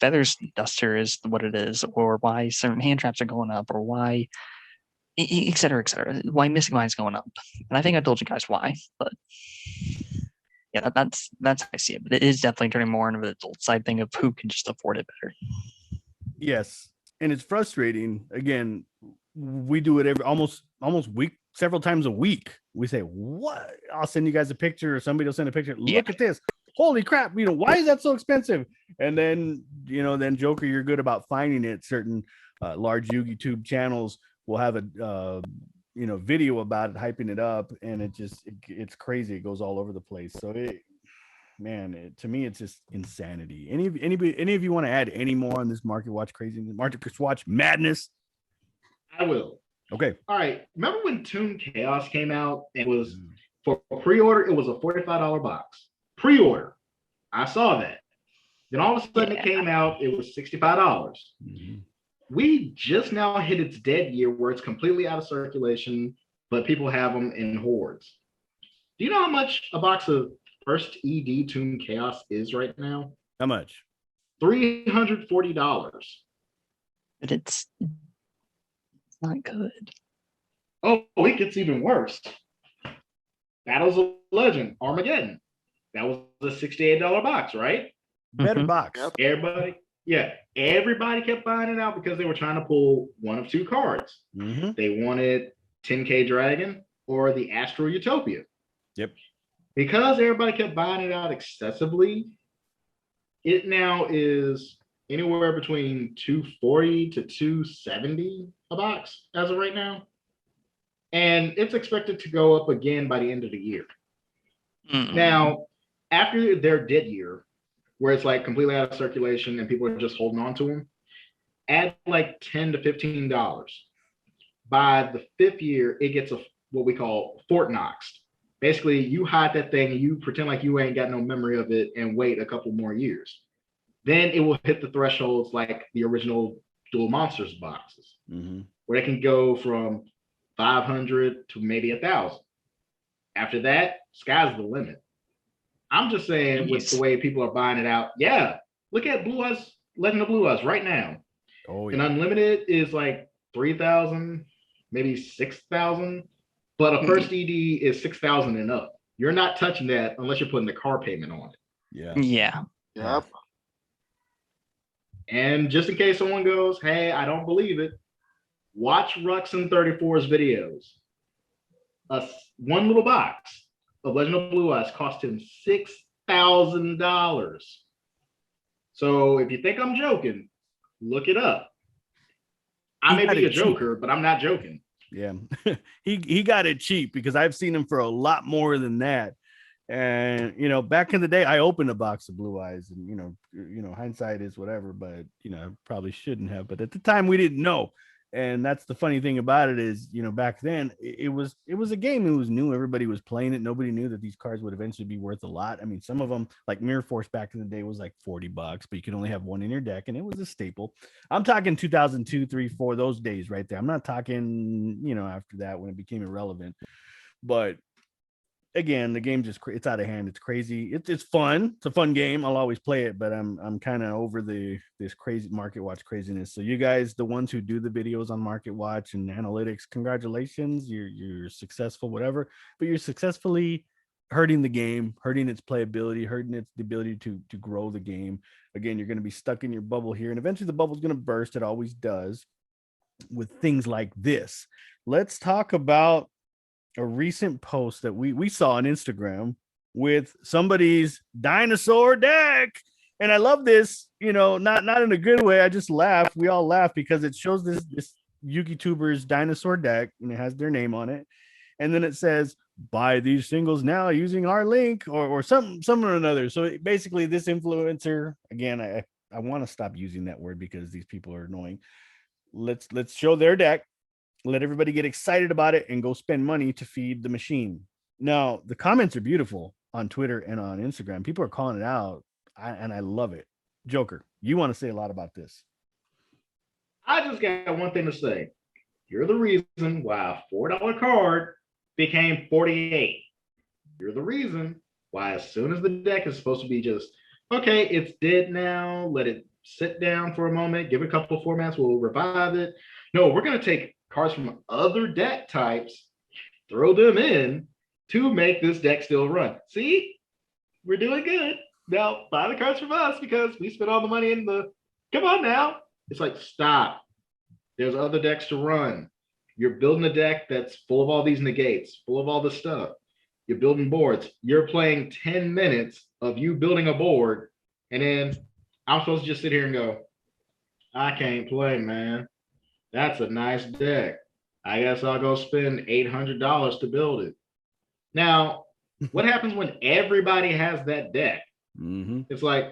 Feathers Duster is what it is, or why certain hand traps are going up, or why et cetera, why Missing Mind is going up. And I think I told you guys why, but yeah, that's how I see it. But it is definitely turning more into the adult side thing of who can just afford it better. Yes. And it's frustrating. Again, we do it almost week, several times a week. We say, "What? I'll send you guys a picture," or somebody will send a picture. Look at this. Holy crap. Why is that so expensive? And then, then Joker, you're good about finding it. Certain large YouTube channels will have a video about it, hyping it up, and it's crazy. It goes all over the place. So to me, it's just insanity. Any of you want to add any more on this market watch madness? I will. Okay. All right. Remember when Toon Chaos came out? It was for pre-order. It was a $45 box. Pre-order. I saw that. Then all of a sudden it came out. It was $65. Mm-hmm. We just now hit its dead year where it's completely out of circulation, but people have them in hordes. Do you know how much a box of first ED Toon Chaos is right now? How much? $340. But it's not good. Oh, it gets even worse. Battles of Legend, Armageddon. That was a $68 box, right? Better box. Everybody kept buying it out because they were trying to pull one of two cards. Mm-hmm. They wanted 10K Dragon or the Astral Utopia. Yep. Because everybody kept buying it out excessively, it now is anywhere between $240 to $270 a box as of right now. And it's expected to go up again by the end of the year. Mm-hmm. Now, after their dead year, where it's like completely out of circulation and people are just holding on to them, add like $10 to $15. By the fifth year, it gets what we call Fort Knoxed. Basically, you hide that thing and you pretend like you ain't got no memory of it and wait a couple more years. Then it will hit the thresholds like the original Dual Monsters boxes, mm-hmm. where it can go from 500 to maybe 1,000. After that, sky's the limit. I'm just saying, with the way people are buying it out, look at Blue Eyes, Legend of Blue Eyes right now. Oh, yeah. And Unlimited is like 3,000, maybe 6,000, but a first ED is 6,000 and up. You're not touching that unless you're putting the car payment on it. Yeah. Yep. And just in case someone goes, hey, I don't believe it, watch Ruxin 34's videos. One little box of Legend of Blue Eyes cost him $6,000. So if you think I'm joking, look it up. I may be a joker, but I'm not joking. Yeah, he got it cheap because I've seen him for a lot more than that. And back in the day, I opened a box of Blue Eyes, and hindsight is whatever, but I probably shouldn't have. But at the time, we didn't know. And that's the funny thing about it is, back then it was a game. It was new. Everybody was playing it. Nobody knew that these cards would eventually be worth a lot. I mean, some of them, like Mirror Force back in the day, was like $40, but you could only have one in your deck, and it was a staple. I'm talking 2002, 3, 4, those days right there. I'm not talking, after that when it became irrelevant. But again, the game it's out of hand. It's crazy. It's fun. It's a fun game. I'll always play it, but I'm kind of over this crazy Market Watch craziness. So you guys, the ones who do the videos on Market Watch and analytics, congratulations. You're successful, whatever, but you're successfully hurting the game, hurting its playability, hurting its ability to grow the game. Again, you're going to be stuck in your bubble here, and eventually the bubble's going to burst. It always does with things like this. Let's talk about a recent post that we saw on Instagram with somebody's dinosaur deck. And I love this, not in a good way. I just laugh. We all laugh because it shows this YouTuber's dinosaur deck and it has their name on it. And then it says, buy these singles now using our link or some or another. So basically this influencer, again, I want to stop using that word because these people are annoying. Let's show their deck. Let everybody get excited about it and go spend money to feed the machine. Now, the comments are beautiful on Twitter and on Instagram. People are calling it out, and I love it. Joker, you want to say a lot about this. I just got one thing to say. You're the reason why a $4 card became $48. You're the reason why as soon as the deck is supposed to be just, okay, it's dead now, let it sit down for a moment, give it a couple of formats, we'll revive it. No, we're going to take cards from other deck types, throw them in to make this deck still run. See, we're doing good. Now buy the cards from us because we spent all the money in the, come on now. It's like, stop. There's other decks to run. You're building a deck that's full of all these negates, full of all this stuff. You're building boards. You're playing 10 minutes of you building a board, and then I'm supposed to just sit here and go, I can't play, man. That's a nice deck. I guess I'll go spend $800 to build it. Now, what happens when everybody has that deck? Mm-hmm. It's like,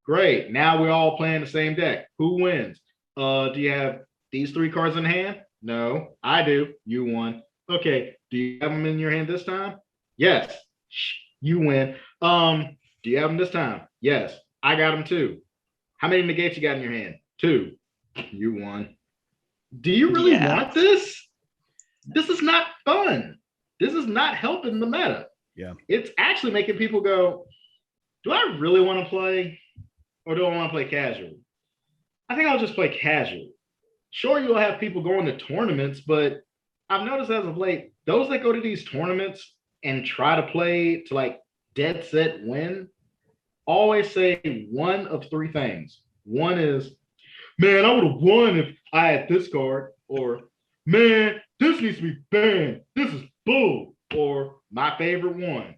great. Now we're all playing the same deck. Who wins? Do you have these 3 cards in hand? No, I do. You won. Okay. Do you have them in your hand this time? Yes. You win. Do you have them this time? Yes. I got them too. How many negates you got in your hand? 2. You won. Do you really want this? This is not fun. This is not helping the meta. Yeah. It's actually making people go, do I really want to play? Or do I want to play casual? I think I'll just play casual. Sure, you'll have people going to tournaments, but I've noticed as of late, those that go to these tournaments and try to play to like dead set win always say one of 3 things. One is, man, I would have won if I had this card. Or, man, this needs to be banned. This is bull. Or, my favorite one,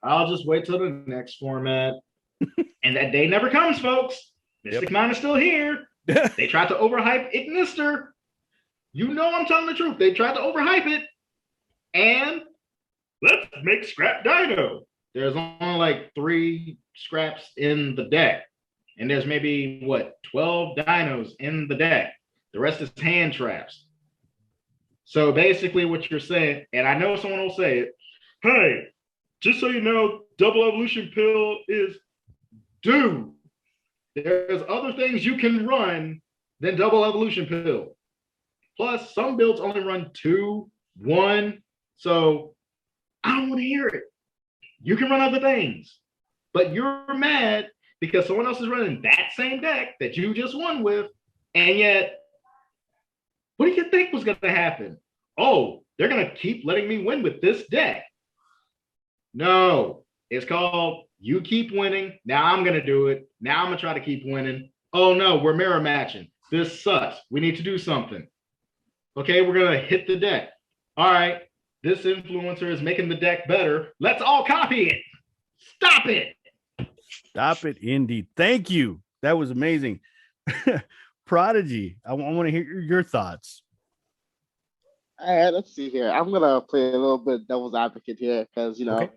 I'll just wait till the next format. And that day never comes, folks. Mystic Mind is still here. They tried to overhype Ignister. You know I'm telling the truth. They tried to overhype it. And let's make scrap Dino. There's only like 3 scraps in the deck. And there's maybe, 12 dinos in the deck. The rest is hand traps. So basically what you're saying, and I know someone will say it, hey, just so you know, double evolution pill is due. There's other things you can run than double evolution pill. Plus, some builds only run 2, 1. So I don't want to hear it. You can run other things. But you're mad because someone else is running that same deck that you just won with. And yet, what do you think was going to happen? Oh, they're going to keep letting me win with this deck. No, it's called you keep winning. Now I'm going to do it. Now I'm going to try to keep winning. Oh, no, we're mirror matching. This sucks. We need to do something. Okay, we're going to hit the deck. All right, this influencer is making the deck better. Let's all copy it. Stop it. Stop it, indeed. Thank you. That was amazing. Prodigy, I want to hear your thoughts. All right, let's see here. I'm gonna play a little bit devil's advocate here because Okay.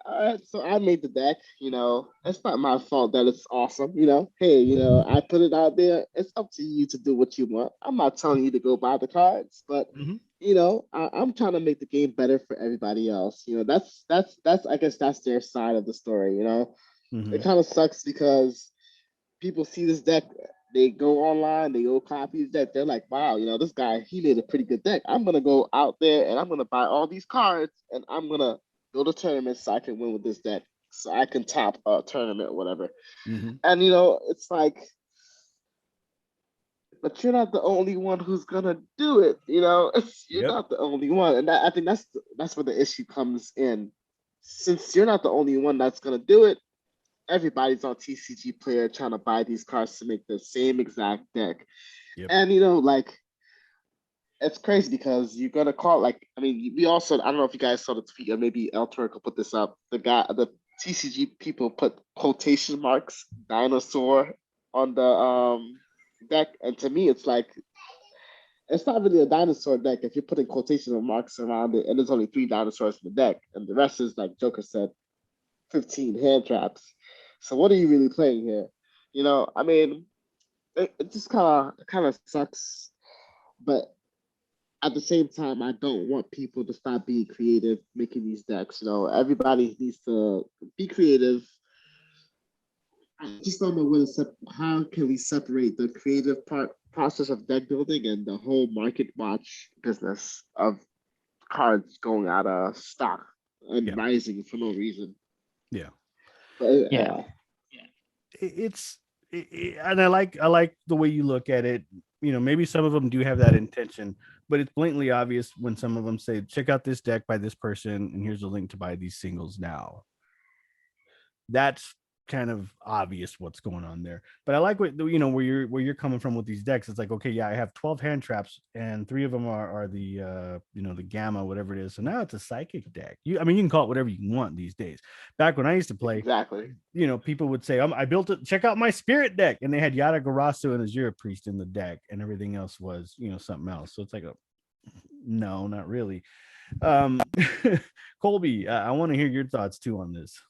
All right, so I made the deck. It's not my fault that it's awesome. Hey, I put it out there. It's up to you to do what you want. I'm not telling you to go buy the cards, but I'm trying to make the game better for everybody else. That's I guess that's their side of the story. It kind of sucks because people see this deck, they go online, they go copy his deck. They're like, wow, this guy, he made a pretty good deck. I'm gonna go out there and I'm gonna buy all these cards and I'm gonna go to tournaments so I can win with this deck, so I can top a tournament or whatever. And it's like, but you're not the only one who's gonna do it. You're not the only one, and I think that's where the issue comes in. Since you're not the only one that's gonna do it, everybody's on TCG Player trying to buy these cards to make the same exact deck. And it's crazy because you're gonna call we also, I don't know if you guys saw the tweet, or maybe El Turco put this up. The TCG people put quotation marks dinosaur on the deck, and to me it's like, it's not really a dinosaur deck if you're putting quotation marks around it, and there's only 3 dinosaurs in the deck, and the rest is, like Joker said, 15 hand traps. So what are you really playing here? It just kind of sucks, but at the same time, I don't want people to stop being creative making these decks. Everybody needs to be creative. I just don't know how can we separate the creative process of deck building and the whole market watch business of cards going out of stock and rising for no reason. But, and I like the way you look at it. Maybe some of them do have that intention, but it's blatantly obvious when some of them say, check out this deck by this person, and here's a link to buy these singles now. That's kind of obvious what's going on there. But I like what where you're coming from with these decks. It's like, okay, yeah, I have 12 hand traps and 3 of them are the the gamma, whatever it is. So now it's a psychic deck. You can call it whatever you want these days. Back when I used to play, Exactly. People would say, I built it, check out my spirit deck, and they had Yada Garasu and Azure Priest in the deck, and everything else was something else. So it's like no, not really. Colby, I want to hear your thoughts too on this.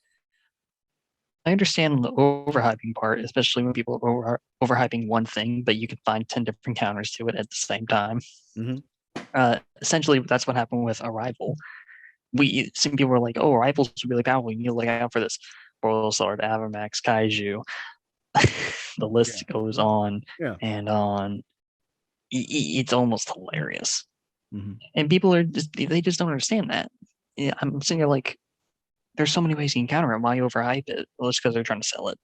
I understand the overhyping part, especially when people are overhyping one thing, but you can find 10 different counters to it at the same time. Mm-hmm. Essentially, that's what happened with Arrival. Some people were like, "Oh, Arrival's really powerful. You need to look out for this." Royal Sword, Avamax, Kaiju. The list goes on and on. It's almost hilarious. Mm-hmm. And people they just don't understand that. I'm sitting here like, there's so many ways you can counter it. Why overhype it? Well, it's because they're trying to sell it.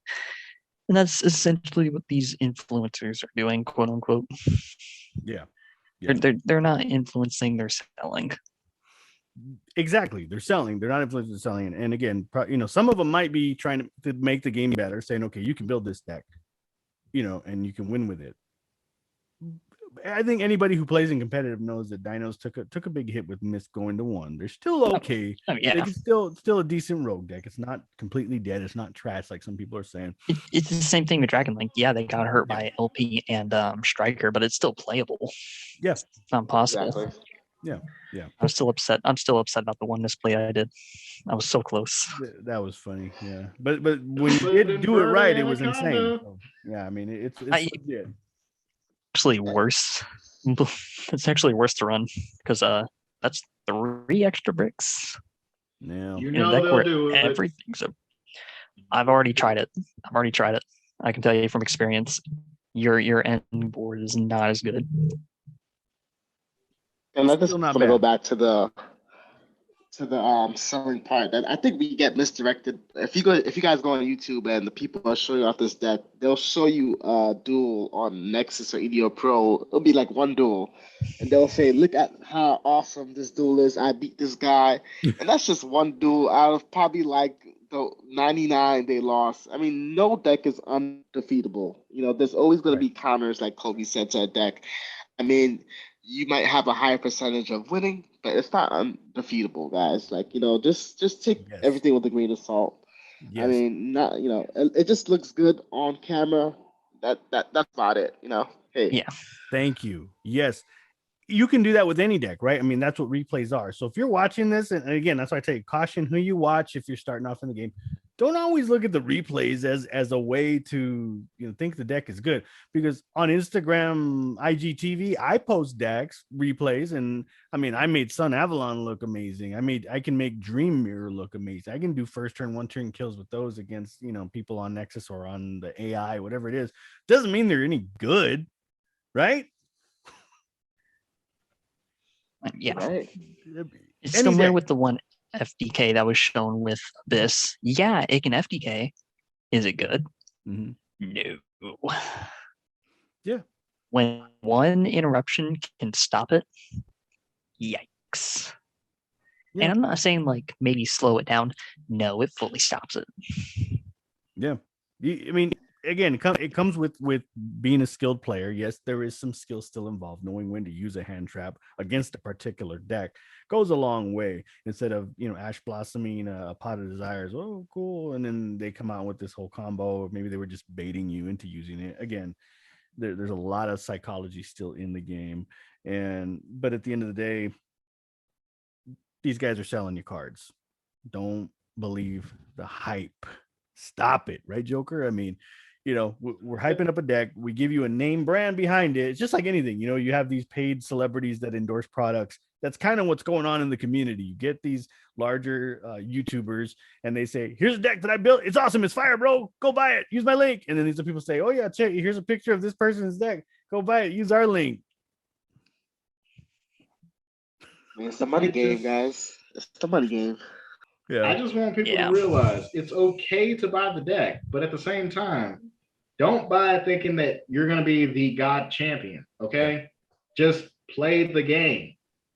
And that's essentially what these influencers are doing, quote unquote. Yeah. They're not influencing, they're selling. Exactly. They're selling. They're not influencing, they're selling. And again, some of them might be trying to make the game better, saying, okay, you can build this deck, and you can win with it. I think anybody who plays in competitive knows that Dinos took a big hit with Mist going to 1. They're still okay. Yeah. It's still a decent rogue deck. It's not completely dead. It's not trash like some people are saying. It's the same thing with Dragon Link. Yeah, they got hurt by LP and Striker, but it's still playable. Yeah, it's not possible. Exactly. Yeah. I'm still upset. I'm still upset about the one display I did. I was so close. That was funny. Yeah, but when you did do it right, it was insane. So, yeah, I mean it's legit. Actually worse. It's actually worse to run because that's 3 extra bricks. Yeah, they'll do it. Everything. So I've already tried it. I can tell you from experience, your end board is not as good. And I just want to go back to the selling part. That I think we get misdirected. If you guys go on YouTube and the people are showing off this deck, they'll show you a duel on Nexus or EDO Pro. It'll be like one duel, and they'll say, "Look at how awesome this duel is! I beat this guy," and that's just one duel out of probably like the 99 they lost. I mean, no deck is undefeatable. There's always going to be counters, like Kobe said, to a deck. I mean, you might have a higher percentage of winning, but it's not undefeatable, guys. Like, just take everything with a grain of salt. Yes. I mean, not it just looks good on camera. That's about it. Hey. Yeah. Thank you. Yes. You can do that with any deck, right? I mean, that's what replays are. So if you're watching this, and again, that's why I tell you, caution who you watch if you're starting off in the game. Don't always look at the replays as a way to think the deck is good, because on Instagram, IGTV, I post decks replays, and I mean, I made Sun Avalon look amazing. I can make Dream Mirror look amazing. I can do first turn, 1 turn kills with those against people on Nexus or on the AI, whatever it is. Doesn't mean they're any good, right? Yeah. Right. It's similar with the one FDK that was shown with this. Yeah, it can FDK. Is it good? Mm-hmm. No. Yeah. When one interruption can stop it, yikes. Yeah. And I'm not saying like maybe slow it down. No, it fully stops it. Yeah. I mean, again, it comes with being a skilled player. Yes, there is some skill still involved. Knowing when to use a hand trap against a particular deck goes a long way. Instead of Ash Blossoming a Pot of Desires, oh cool, and then they come out with this whole combo, or maybe they were just baiting you into using it. Again, there's a lot of psychology still in the game, but at the end of the day, these guys are selling you cards. Don't believe the hype. Stop it, right, Joker? I mean, we're hyping up a deck. We give you a name brand behind it. It's just like anything. You have these paid celebrities that endorse products. That's kind of what's going on in the community. You get these larger YouTubers, and they say, "Here's a deck that I built. It's awesome. It's fire, bro. Go buy it. Use my link." And then these people say, "Oh yeah, check. Here's a picture of this person's deck. Go buy it. Use our link." It's the money game, guys. It's the money game. Yeah. I just want people to realize it's okay to buy the deck, but at the same time, don't buy it thinking that you're going to be the God champion, okay? Just play the game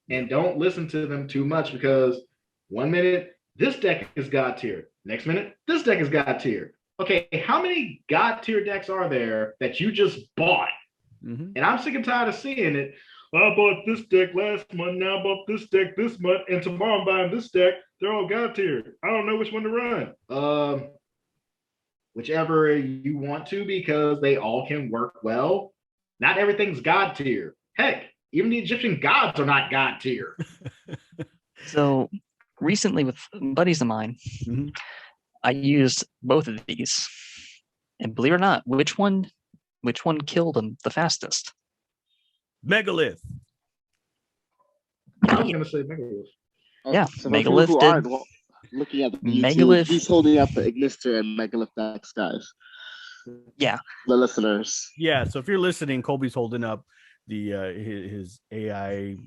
and don't listen to them too much, because 1 minute, this deck is God tier. Next minute, this deck is God tier. okay, how many God tier decks are there that you just bought? Mm-hmm. And I'm sick and tired of seeing it. Well, I bought this deck last month, now I bought this deck this month, and tomorrow I'm buying this deck. They're all God tier. I don't know which one to run. Whichever you want to, because they all can work well. Not everything's God tier. Heck, even the Egyptian gods are not God tier. So recently with buddies of mine, Mm-hmm. I used both of these. And believe it or not, which one killed him the fastest? Megalith. I was gonna say Megalith. Yeah, So for people Megalith who did. aren't looking at the YouTube, Megalith. he's holding up the Ignister and Megalith decks, guys. Yeah. The listeners. Yeah. So if you're listening, Colby's holding up the his AI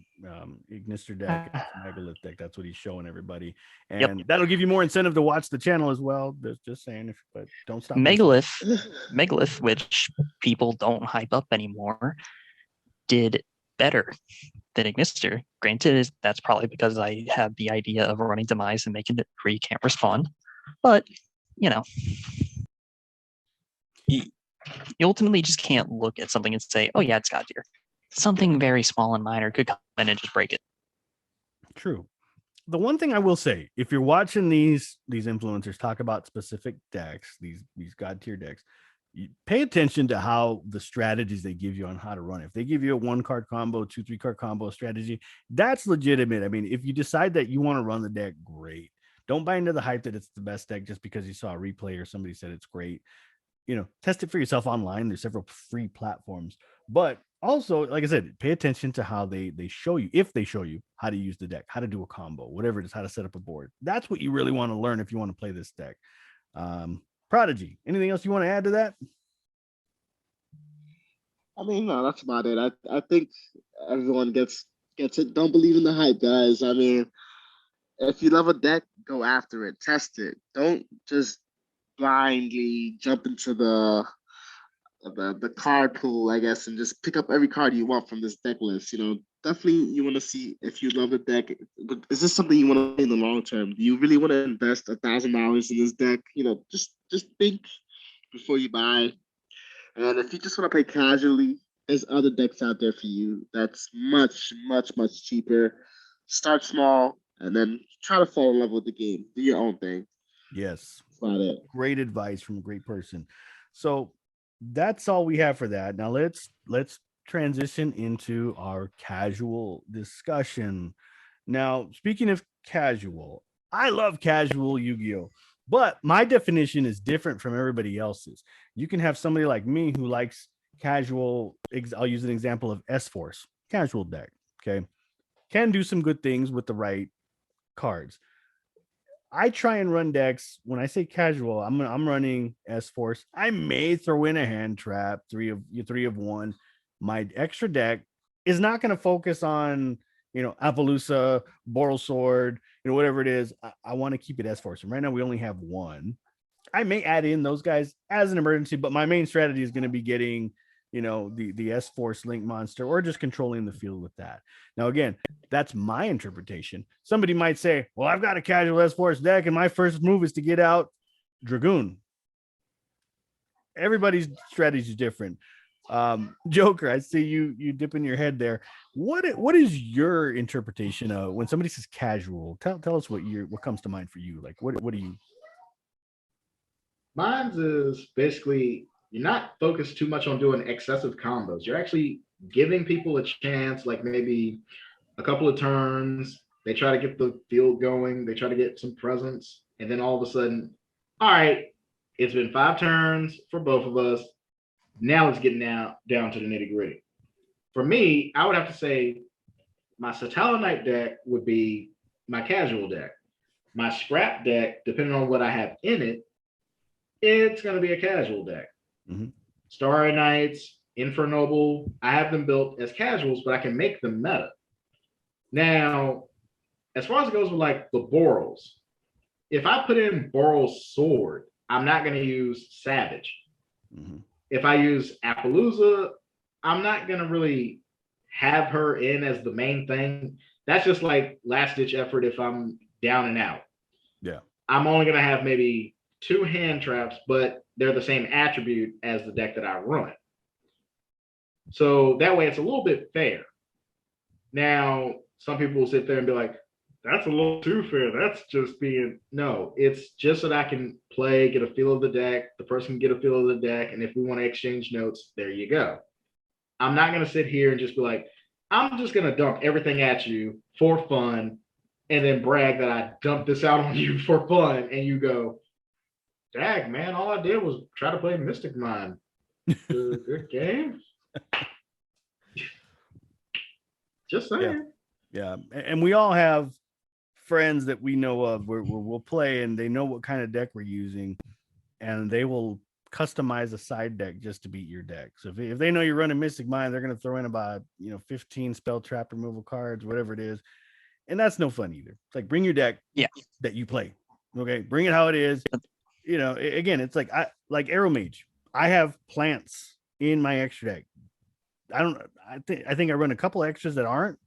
Ignister deck, Megalith deck. That's what he's showing everybody, and that'll give you more incentive to watch the channel as well. Just saying, but don't stop. Megalith, which people don't hype up anymore, did better than Ignister. Granted, that's probably because I have the idea of running Demise and making it where you can't respond, but you ultimately just can't look at something and say, "Oh yeah, it's God tier." Something very small and minor could come in and just break it. True. The one thing I will say, if you're watching these influencers talk about specific decks, these God tier decks, you pay attention to how the strategies they give you on how to run it. If they give you a 1-card combo, 2-3-card combo strategy, that's legitimate. I mean, if you decide that you want to run the deck, great. Don't buy into the hype that it's the best deck just because you saw a replay or somebody said it's great. Test it for yourself online. There's several free platforms, but also, like I said, pay attention to how they show you, if they show you how to use the deck, how to do a combo, whatever it is, how to set up a board. That's what you really want to learn if you want to play this deck. Prodigy, anything else you want to add to that? I mean, no, that's about it. I think everyone gets it. Don't believe in the hype, guys. I mean, if you love a deck, go after it, test it. Don't just blindly jump into the card pool, I guess, and just pick up every card you want from this deck list. Definitely you want to see if you love the deck. But is this something you want to play in the long term? Do you really want to invest $1,000 in this deck? Just think before you buy. And if you just want to play casually, there's other decks out there for you that's much, much, much cheaper. Start small and then try to fall in love with the game. Do your own thing. Yes. That's about it. Great advice from a great person. So that's all we have for that. Now let's transition into our casual discussion. Now, speaking of casual, I love casual Yu-Gi-Oh! But my definition is different from everybody else's. You can have somebody like me who likes casual. I'll use an example of S-Force, casual deck. Okay. Can do some good things with the right cards. I try and run decks. When I say casual, I'm running S-Force. I may throw in a hand trap, three of one. My extra deck is not going to focus on, Appaloosa, Boral Sword, whatever it is. I want to keep it S-Force. And right now we only have one. I may add in those guys as an emergency, but my main strategy is going to be getting, the S-Force Link monster or just controlling the field with that. Now, again, that's my interpretation. Somebody might say, well, I've got a casual S-Force deck and my first move is to get out Dragoon. Everybody's strategy is different. Joker, I see you dipping your head there. What is your interpretation of when somebody says casual? Tell us what comes to mind for you. Like what do you? Mine's is basically you're not focused too much on doing excessive combos. You're actually giving people a chance, like maybe a couple of turns. They try to get the field going. They try to get some presence. And then all of a sudden, all right, it's been 5 turns for both of us. Now it's getting down to the nitty gritty. For me, I would have to say my Satella Knight deck would be my casual deck. My scrap deck, depending on what I have in it, it's going to be a casual deck. Mm-hmm. Starry Knights, Infernoble, I have them built as casuals, but I can make them meta. Now, as far as it goes with like the Borals, if I put in Boral's Sword, I'm not going to use Savage. Mm-hmm. If I use Appaloosa, I'm not going to really have her in as the main thing. That's just like last ditch effort if I'm down and out. Yeah. I'm only going to have maybe 2 hand traps, but they're the same attribute as the deck that I run. So that way it's a little bit fair. Now, some people will sit there and be like, that's a little too fair. That's just being, no, it's just so that I can play, get a feel of the deck. The person can get a feel of the deck. And if we want to exchange notes, there you go. I'm not going to sit here and just be like, I'm just going to dump everything at you for fun and then brag that I dumped this out on you for fun. And you go, dag, man, all I did was try to play Mystic Mind. Good game. Just saying. Yeah. And we all have friends that we know of where we'll play and they know what kind of deck we're using and they will customize a side deck just to beat your deck. So if they know you're running Mystic Mind, they're going to throw in about 15 spell trap removal cards, whatever it is, and that's no fun either. It's like, bring your deck that you play. Okay, bring it how it is. Again, it's like Arrow Mage. I have plants in my extra deck. I think I run a couple extras that aren't,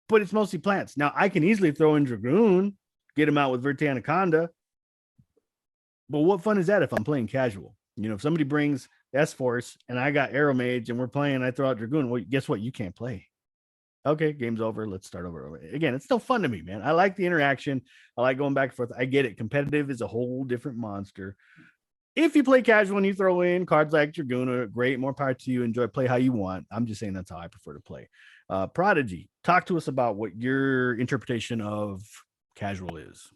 but it's mostly plants. Now I can easily throw in Dragoon, get him out with Verte Anaconda. But what fun is that if I'm playing casual? If somebody brings S-Force and I got Arrow Mage and we're playing, I throw out Dragoon. Well, guess what? You can't play. Okay, game's over. Let's start over. Again, it's still fun to me, man. I like the interaction. I like going back and forth. I get it. Competitive is a whole different monster. If you play casual and you throw in cards like Dragoon, are great. More power to you. Enjoy, play how you want. I'm just saying that's how I prefer to play. Prodigy, talk to us about what your interpretation of casual is.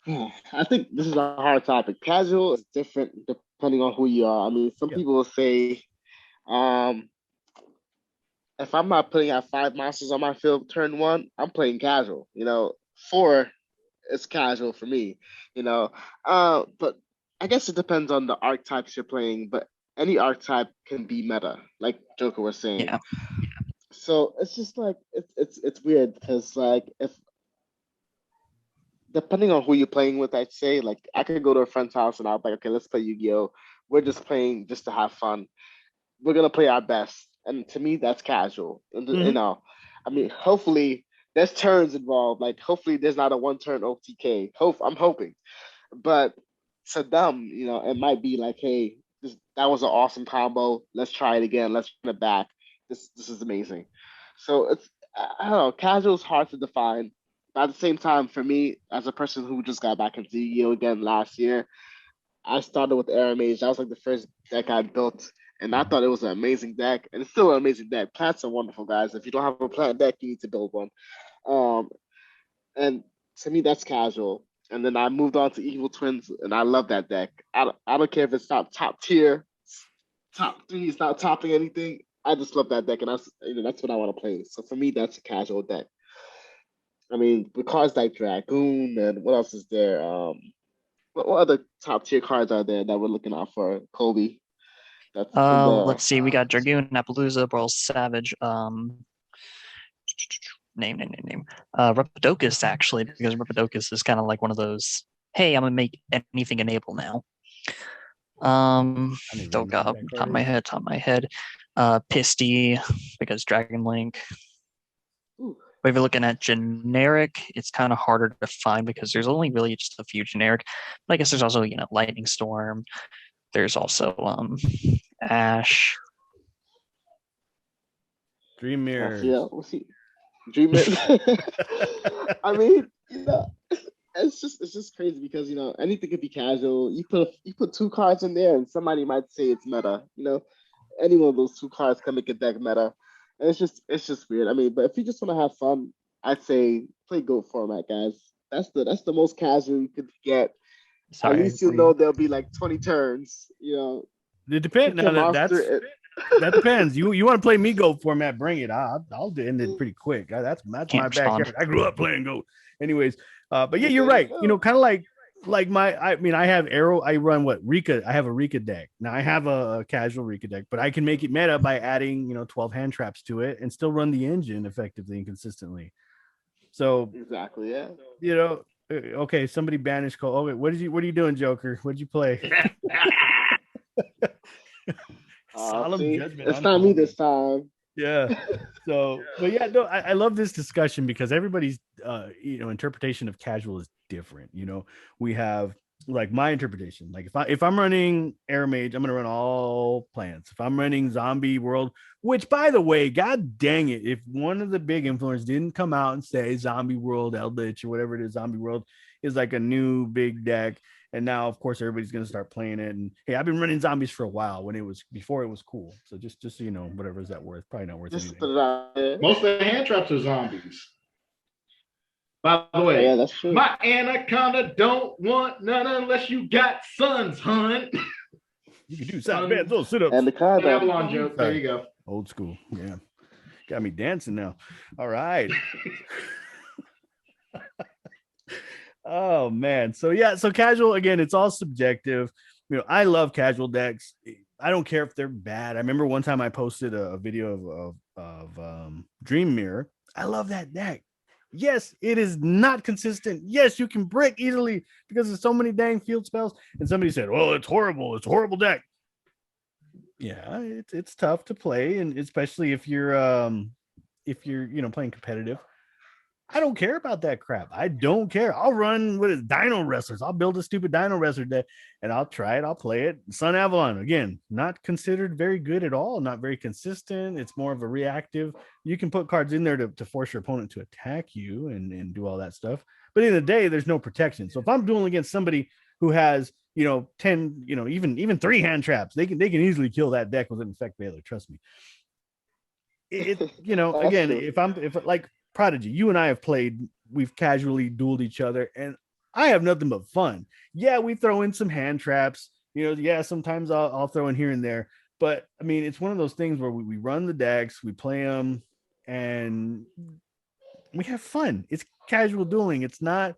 I think this is a hard topic. Casual is different depending on who you are. I mean, some people will say, if I'm not putting out 5 monsters on my field turn 1, I'm playing casual. 4 is casual for me. But I guess it depends on the archetypes you're playing. But any archetype can be meta, like Joker was saying. Yeah. So it's just like it's weird because if depending on who you're playing with, I'd say I could go to a friend's house and I'll be like, okay, let's play Yu-Gi-Oh. We're just playing just to have fun. We're gonna play our best, and to me, that's casual. I mean, hopefully there's turns involved. Hopefully there's not a 1-turn OTK. I'm hoping, but to them, it might be like, hey, that was an awesome combo. Let's try it again. Let's run it back. This is amazing. So I don't know. Casual is hard to define. But at the same time, for me, as a person who just got back into Yu-Gi-Oh again last year, I started with Arrow Mage. That was the first deck I built, and I thought it was an amazing deck, and it's still an amazing deck. Plants are wonderful, guys. If you don't have a plant deck, you need to build one. And to me, that's casual. And then I moved on to Evil Twins, and I love that deck. I don't care if it's not top tier, top 3, it's not topping anything. I just love that deck, and that's what I want to play. So for me, that's a casual deck. I mean, with cards like Dragoon and what else is there? What other top tier cards are there that we're looking out for? Kobe. Let's see. We got Dragoon, Appaloosa, Brawl Savage. Name. Rapadokus, actually, because Rapadokus is kind of like one of those. Hey, I'm gonna make anything enable now. Oh god, top of my head. Pisty, because Dragon Link. Ooh. But if you're looking at generic, it's kind of harder to find because there's only really just a few generic. But I guess there's also, Lightning Storm. There's also Ash. Dream Mirrors. Yeah, we'll see. Dream Mirrors. I mean, it's just crazy because anything could be casual. You put 2 cards in there and somebody might say it's meta. Any one of those 2 cards can make a deck meta. And it's just weird. I mean, but if you just want to have fun, I'd say play GOAT format, guys. That's the most casual you could get. Sorry, at least you'll know there'll be 20 turns. It depends. That depends. You want to play me GOAT format? Bring it. I'll end it pretty quick. That's my backyard. I grew up playing GOAT. Anyways, but yeah, you're right. Kind of like I have Arrow. I run Rika. I have a Rika deck. Now I have a casual Rika deck, but I can make it meta by adding 12 hand traps to it and still run the engine effectively and consistently. So exactly, yeah. Okay, somebody banished Cole. Oh wait, what are you doing, Joker? What'd you play? Solemn judgment. It's not me this time. Yeah. So, but yeah, no, I love this discussion because everybody's interpretation of casual is different. We have like my interpretation. Like if I'm running Air Mage, I'm gonna run all plants. If I'm running Zombie World, which by the way, god dang it, if one of the big influencers didn't come out and say Zombie World, Eldritch, or whatever it is, Zombie World is like a new big deck. And now, of course, everybody's gonna start playing it. And hey, I've been running zombies for a while when it was before it was cool. So just so you know, whatever is that worth? Probably not worth Just anything. put it out there. Most of the hand traps are zombies. By the way, Yeah, that's true. my anaconda don't want none unless you got sons, hun. You can do side bends, those sit-ups. And the kind of Avalon joke. There you go. Old school. Yeah. Got me dancing now. All right. Oh man. So yeah, so casual again, it's all subjective. You know, I love casual decks. I don't care if they're bad. I remember one time I posted a video of Dream Mirror. I love that deck. Yes, it is not consistent. Yes, you can brick easily because there's so many dang field spells. And somebody said, "Well, it's horrible. It's a horrible deck." Yeah, it's tough to play, and especially if you're playing competitive. I don't care about that crap. I don't care. I'll run with Dino Wrestlers. I'll build a stupid Dino Wrestler deck and I'll try it. I'll play it. Sun Avalon, again, not considered very good at all. Not very consistent. It's more of a reactive. You can put cards in there to force your opponent to attack you and do all that stuff. But in the day, there's no protection. So if I'm dueling against somebody who has, 10, even 3 hand traps, they can easily kill that deck with an Infect Veiler. Trust me. Again, if like Prodigy, you and I have played, we've casually dueled each other, and I have nothing but fun. Yeah, we throw in some hand traps, sometimes I'll throw in here and there, but I mean, it's one of those things where we run the decks, we play them, and we have fun. It's casual dueling. It's not,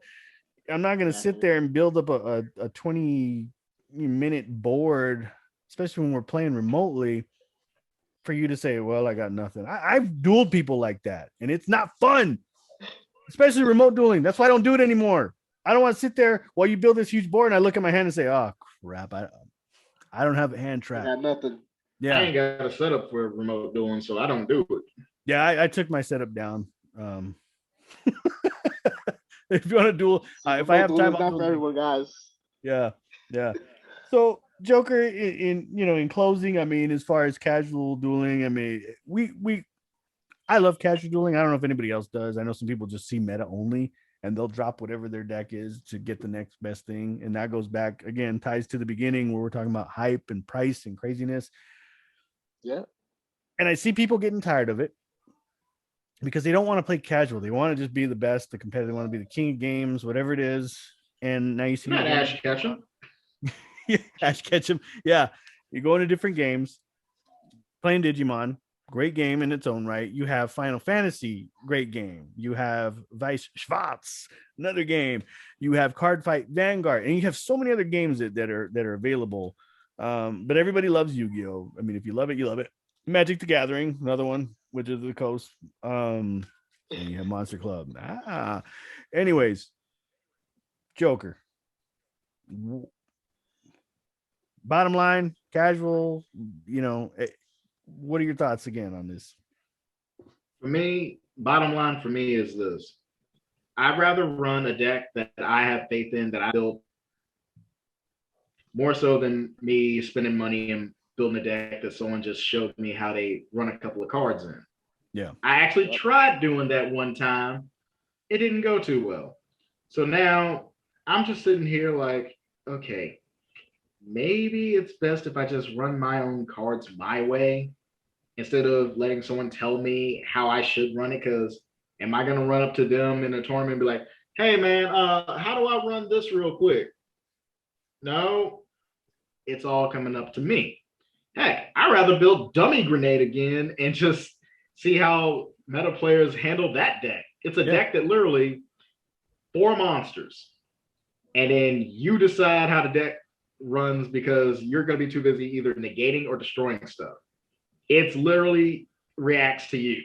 I'm not going to sit there and build up a 20-minute board, especially when we're playing remotely, for you to say, well, I got nothing. I've dueled people like that, and it's not fun, especially remote dueling. That's why I don't do it anymore. I don't want to sit there while you build this huge board and I look at my hand and say, oh, crap, I don't have a hand trap. I got nothing. Yeah. I ain't got a setup for remote dueling, so I don't do it. Yeah, I took my setup down. If you want to duel, if I have time, not for everyone, guys. Yeah. So Joker, in closing, I mean, as far as casual dueling, I mean, I love casual dueling. I don't know if anybody else does. I know some people just see meta only and they'll drop whatever their deck is to get the next best thing. And that goes back again, ties to the beginning where we're talking about hype and price and craziness. Yeah. And I see people getting tired of it because they don't want to play casual. They want to just be the best, the competitor. They want to be the king of games, whatever it is. And now you see not Ash Ketchum. Ash Ketchum. Yeah. You go into different games, playing Digimon, great game in its own right. You have Final Fantasy, great game. You have Vice Schwarz, another game. You have Card Fight Vanguard, and you have so many other games that are available. But everybody loves Yu-Gi-Oh! I mean, if you love it, you love it. Magic the Gathering, another one, Wizards of the Coast. And you have Monster Club. Anyways, Joker. Bottom line, casual, what are your thoughts again on this? For me, bottom line for me is this. I'd rather run a deck that I have faith in, that I built, more so than me spending money and building a deck that someone just showed me how they run a couple of cards in. Yeah. I actually tried doing that one time. It didn't go too well. So now I'm just sitting here like, okay, maybe it's best if I just run my own cards my way instead of letting someone tell me how I should run it. Because am I going to run up to them in a tournament and be like, hey, man, how do I run this real quick? No, it's all coming up to me. Heck, I'd rather build Dummy Grenade again and just see how meta players handle that deck. It's a deck that literally 4 monsters. And then you decide how the deck runs because you're going to be too busy either negating or destroying stuff. It's literally reacts to you.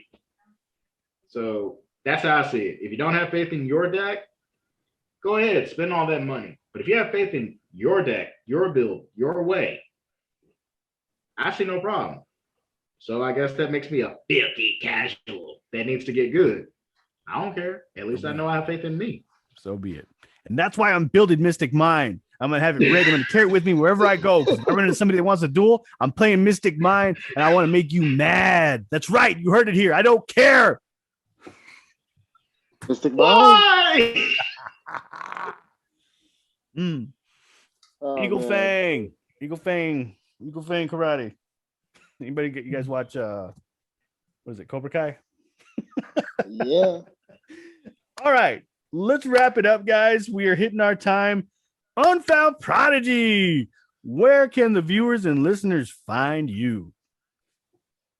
So that's how I see it. If you don't have faith in your deck, go ahead, spend all that money. But if you have faith in your deck, your build, your way, I see no problem. So I guess that makes me a filthy casual that needs to get good. I don't care. At least I know I have faith in me. So be it. And that's why I'm building Mystic Mind. I'm gonna have it ready. I'm gonna carry it with me wherever I go. If I run into somebody that wants a duel, I'm playing Mystic Mind, and I want to make you mad. That's right. You heard it here. I don't care. Mystic Mind. Why? Oh, Eagle man. Fang. Eagle Fang karate. Anybody you guys watch what is it, Cobra Kai? Yeah. All right, let's wrap it up, guys. We are hitting our time. Unfound Prodigy. Where can the viewers and listeners find you?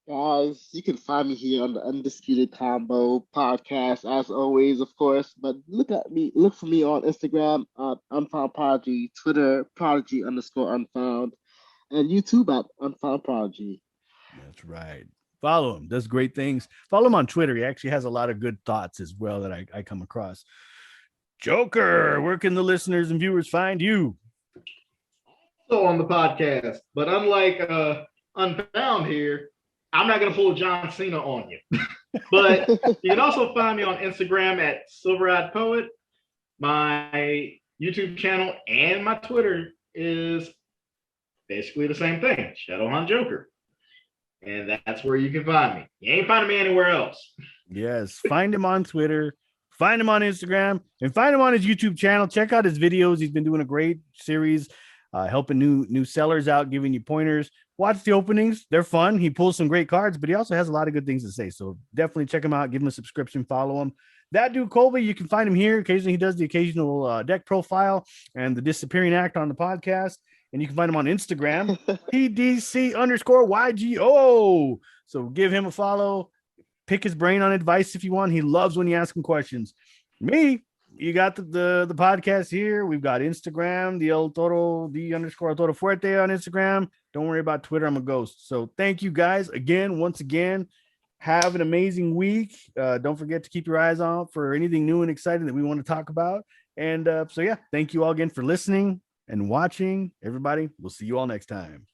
Guys, you can find me here on the Undisputed Combo podcast, as always, of course. But look for me on Instagram at Unfound Prodigy, Twitter, Prodigy_Unfound, and YouTube at Unfound Prodigy. That's right. Follow him. Does great things. Follow him on Twitter. He actually has a lot of good thoughts as well that I come across. Joker, where can the listeners and viewers find you? So on the podcast, but unlike Unfound here, I'm not going to pull John Cena on you. But you can also find me on Instagram at Silver-Eyed Poet. My YouTube channel and my Twitter is basically the same thing, Shadowhaunt Joker. And that's where you can find me. You ain't finding me anywhere else. Yes, find him on Twitter, find him on Instagram, and find him on his YouTube channel. Check out his videos. He's been doing a great series, helping new sellers out, giving you pointers. Watch the openings. They're fun. He pulls some great cards, but he also has a lot of good things to say. So definitely check him out. Give him a subscription. Follow him. That dude, Colby, you can find him here. Occasionally, he does the occasional deck profile and the disappearing act on the podcast. And you can find him on Instagram, PDC_YGO. So give him a follow. Pick his brain on advice if you want. He loves when you ask him questions. Me, you got the podcast here. We've got Instagram, the El Toro Fuerte on Instagram. Don't worry about Twitter. I'm a ghost. So thank you guys once again. Have an amazing week. Don't forget to keep your eyes on for anything new and exciting that we want to talk about. And so yeah, thank you all again for listening and watching. Everybody, we'll see you all next time.